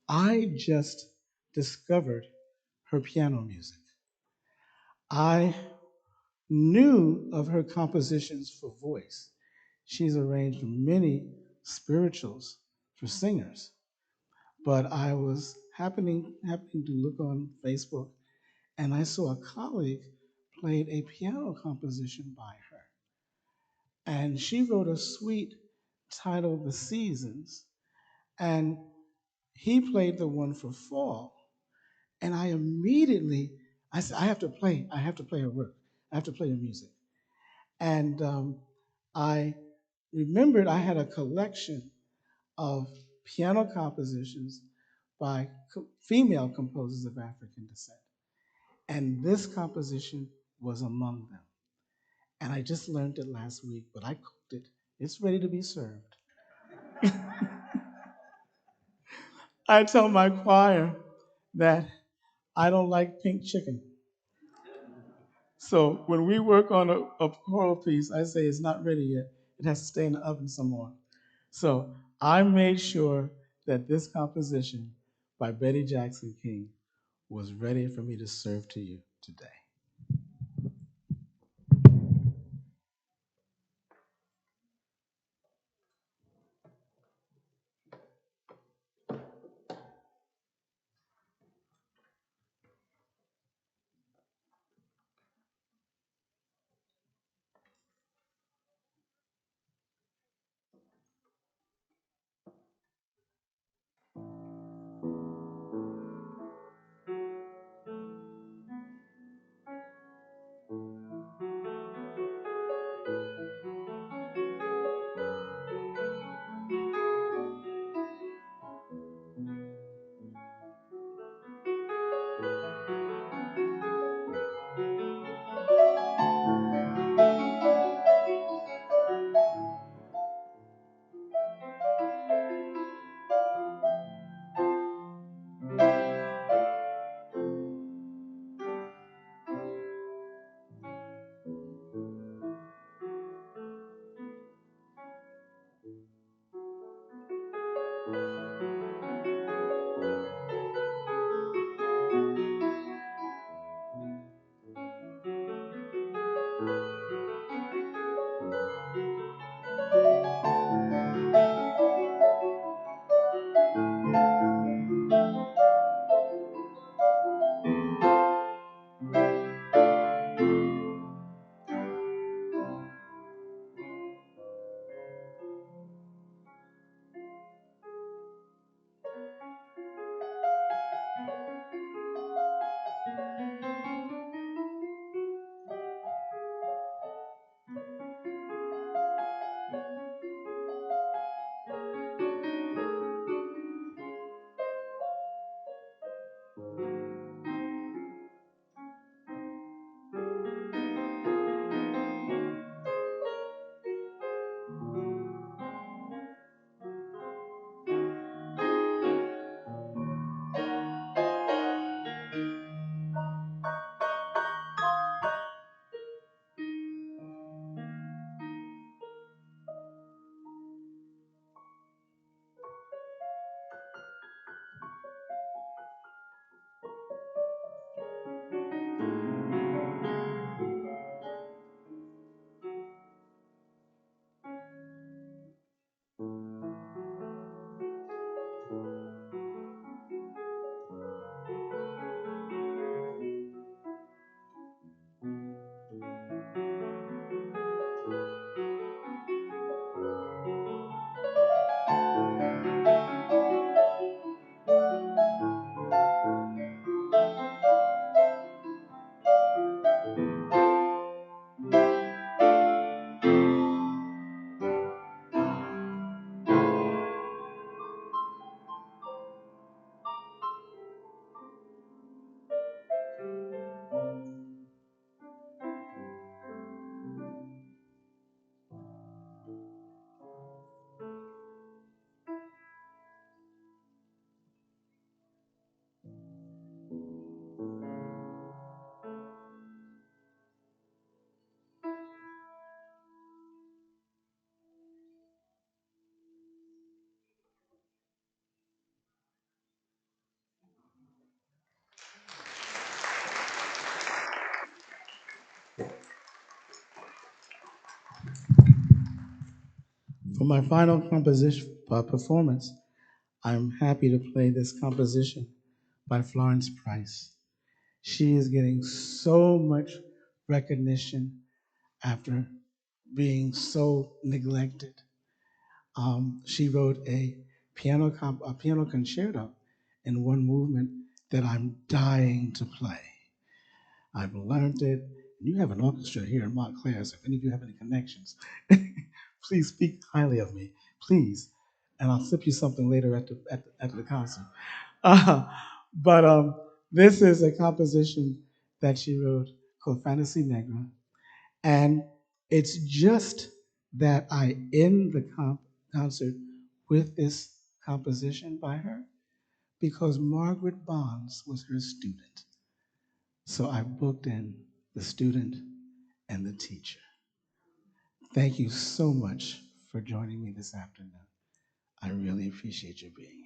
I just discovered her piano music. I knew of her compositions for voice. She's arranged many spirituals for singers. But I was happening to look on Facebook, and I saw a colleague played a piano composition by her. And she wrote a suite titled The Seasons, and he played the one for fall. And I immediately, I said, I have to play her work. I have to play her music. And I remembered I had a collection of piano compositions by female composers of African descent. And this composition was among them. And I just learned it last week, but I cooked it. It's ready to be served. I tell my choir that I don't like pink chicken. So when we work on a choral piece, I say it's not ready yet. It has to stay in the oven some more. So I made sure that this composition by Betty Jackson King was ready for me to serve to you today. For my final composition performance, I'm happy to play this composition by Florence Price. She is getting so much recognition after being so neglected. She wrote a piano concerto in one movement that I'm dying to play. I've learned it. You have an orchestra here in Montclair, so if any of you have any connections, please speak highly of me, please. And I'll slip you something later at the concert. Uh, but this is a composition that she wrote called Fantasy Negra. And it's just that I end the concert with this composition by her because Margaret Bonds was her student. So I booked in the student and the teacher. Thank you so much for joining me this afternoon. I really appreciate you being here.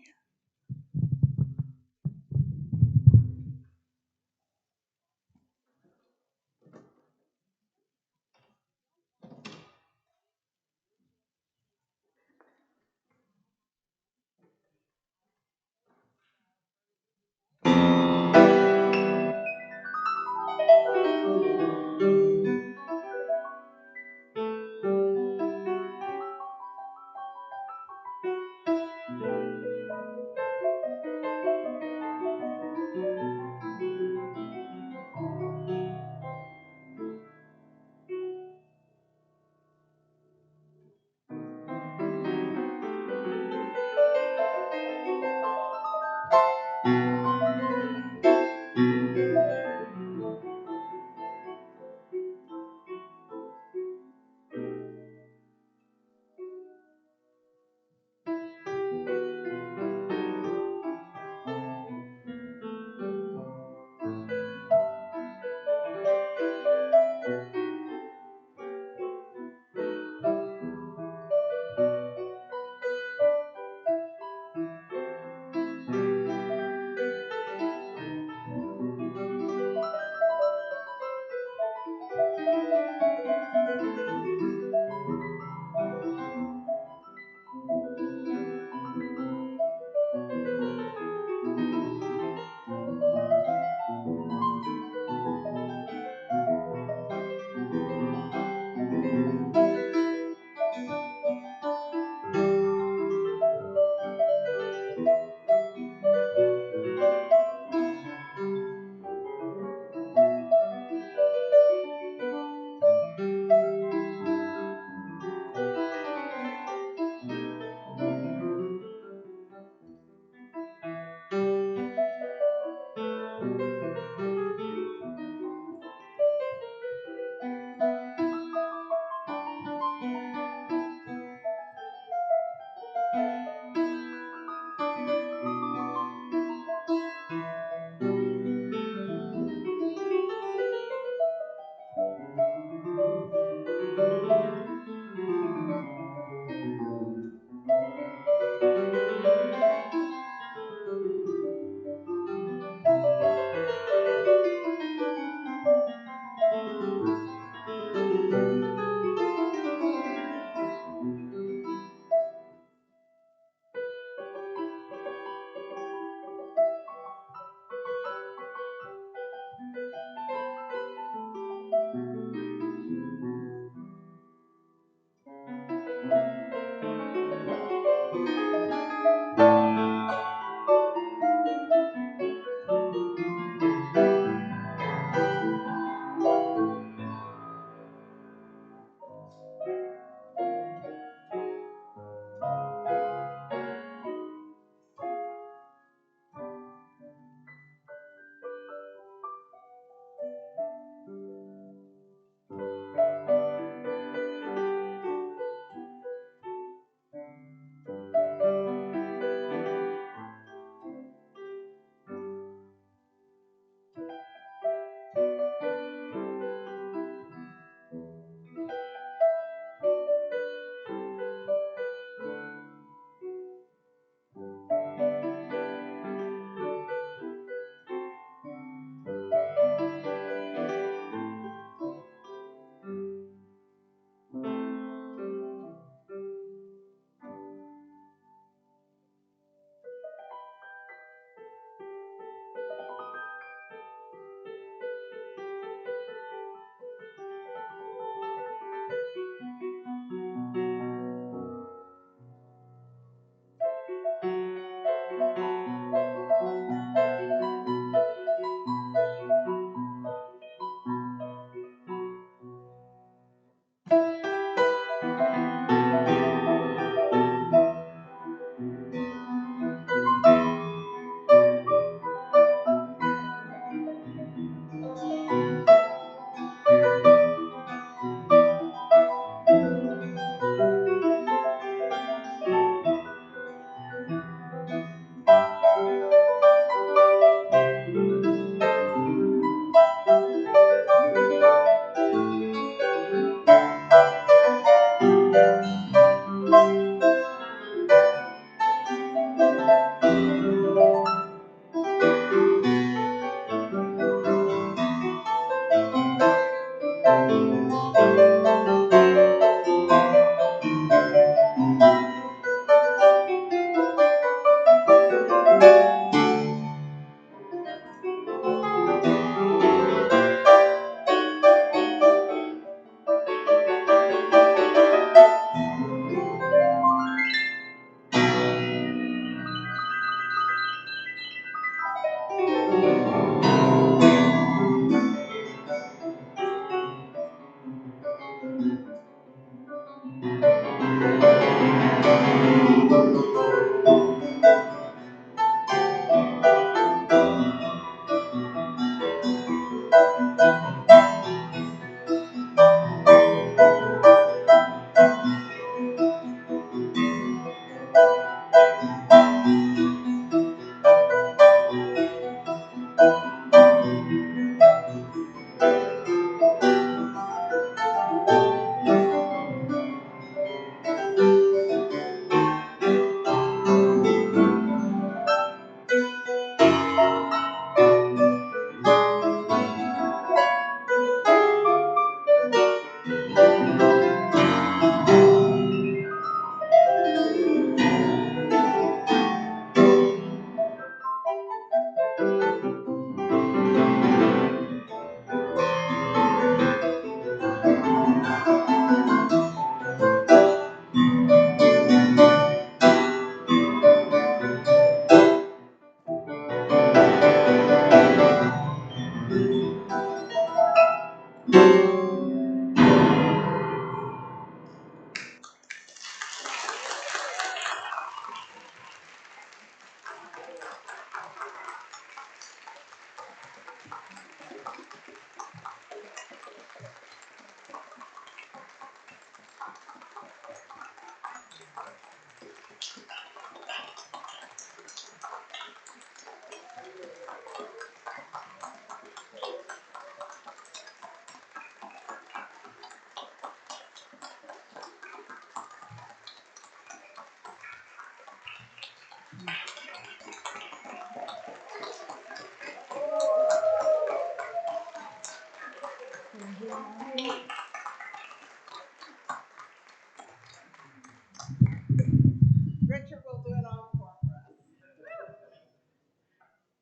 Richard will do it all for us.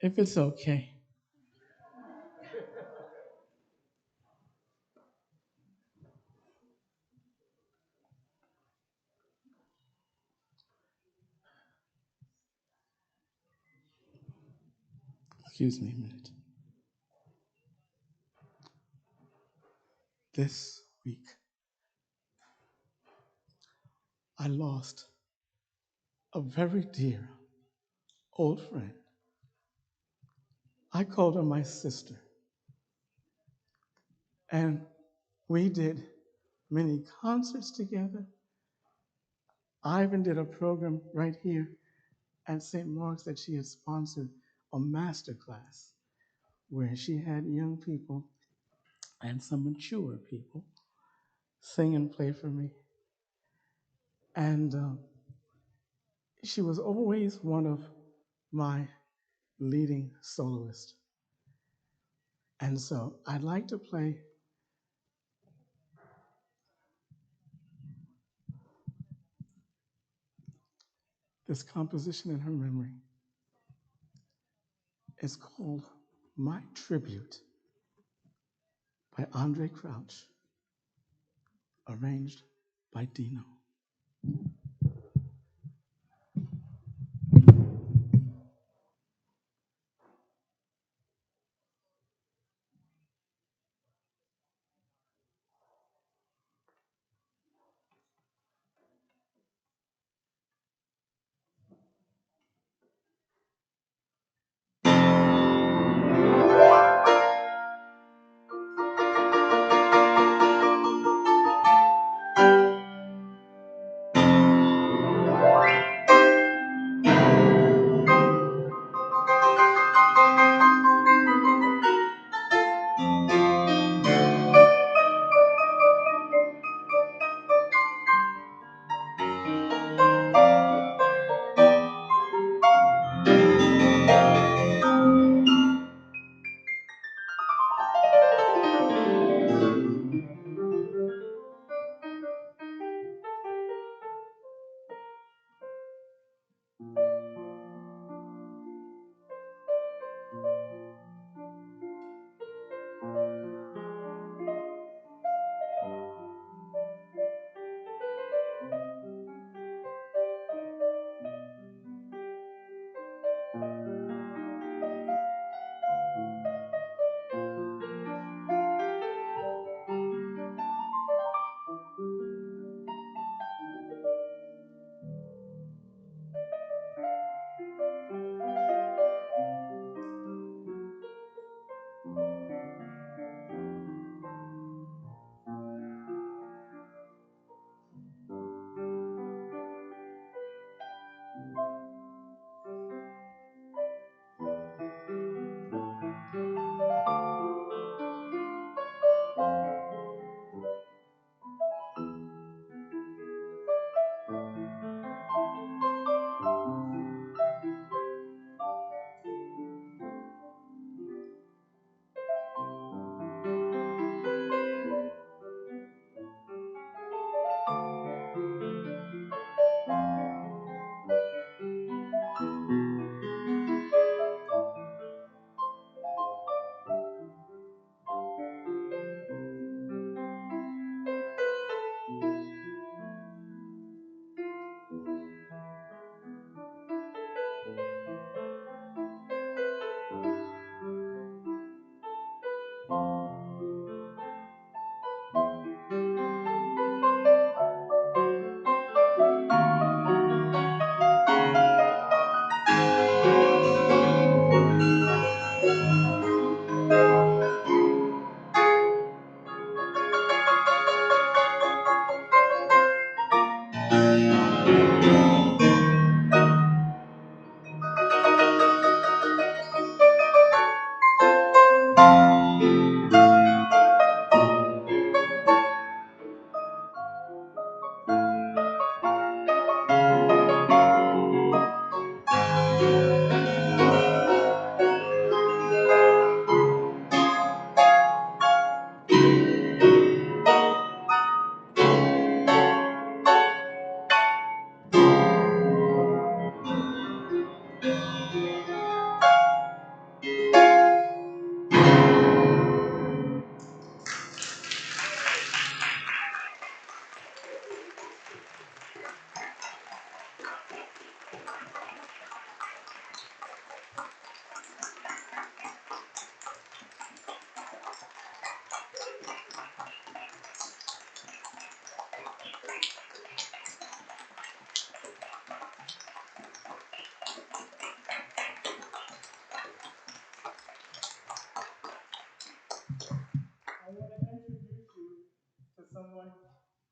If it's okay. Excuse me a minute. This week, I lost a very dear old friend. I called her my sister, and we did many concerts together. I even did a program right here at St. Mark's that she had sponsored a master class where she had young people and some mature people sing and play for me. And she was always one of my leading soloists. And so I'd like to play this composition in her memory. It's called My Tribute by Andre Crouch, arranged by Dino.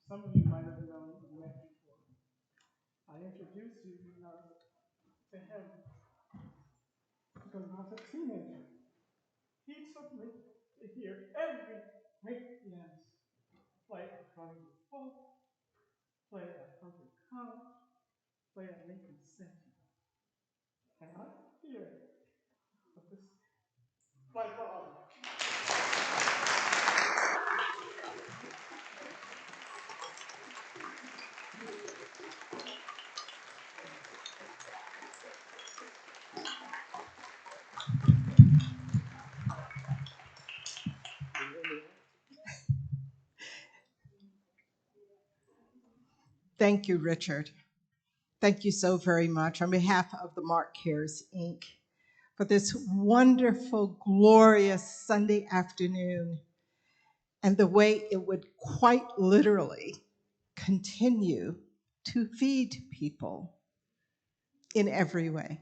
Some of you might have known met before. I introduced you to him because when I was a teenager, he took me to hear every great pianist play at Carnegie Hall, play at Harvard College, play at Lincoln Center. And I'm here with this, my father. Thank you, Richard. Thank you so very much on behalf of the Mark Cares, Inc., for this wonderful, glorious Sunday afternoon and the way it would quite literally continue to feed people in every way.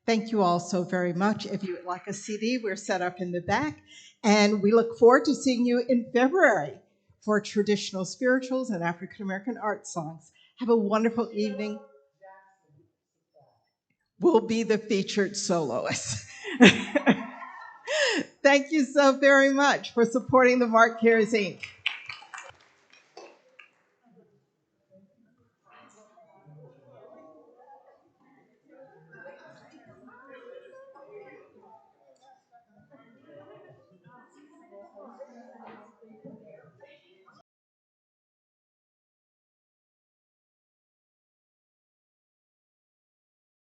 Thank you all so very much. If you would like a CD, we're set up in the back, and we look forward to seeing you in February for traditional spirituals and African American art songs. Have a wonderful evening. We'll be the featured soloist. Thank you so very much for supporting the Mark Cares, Inc.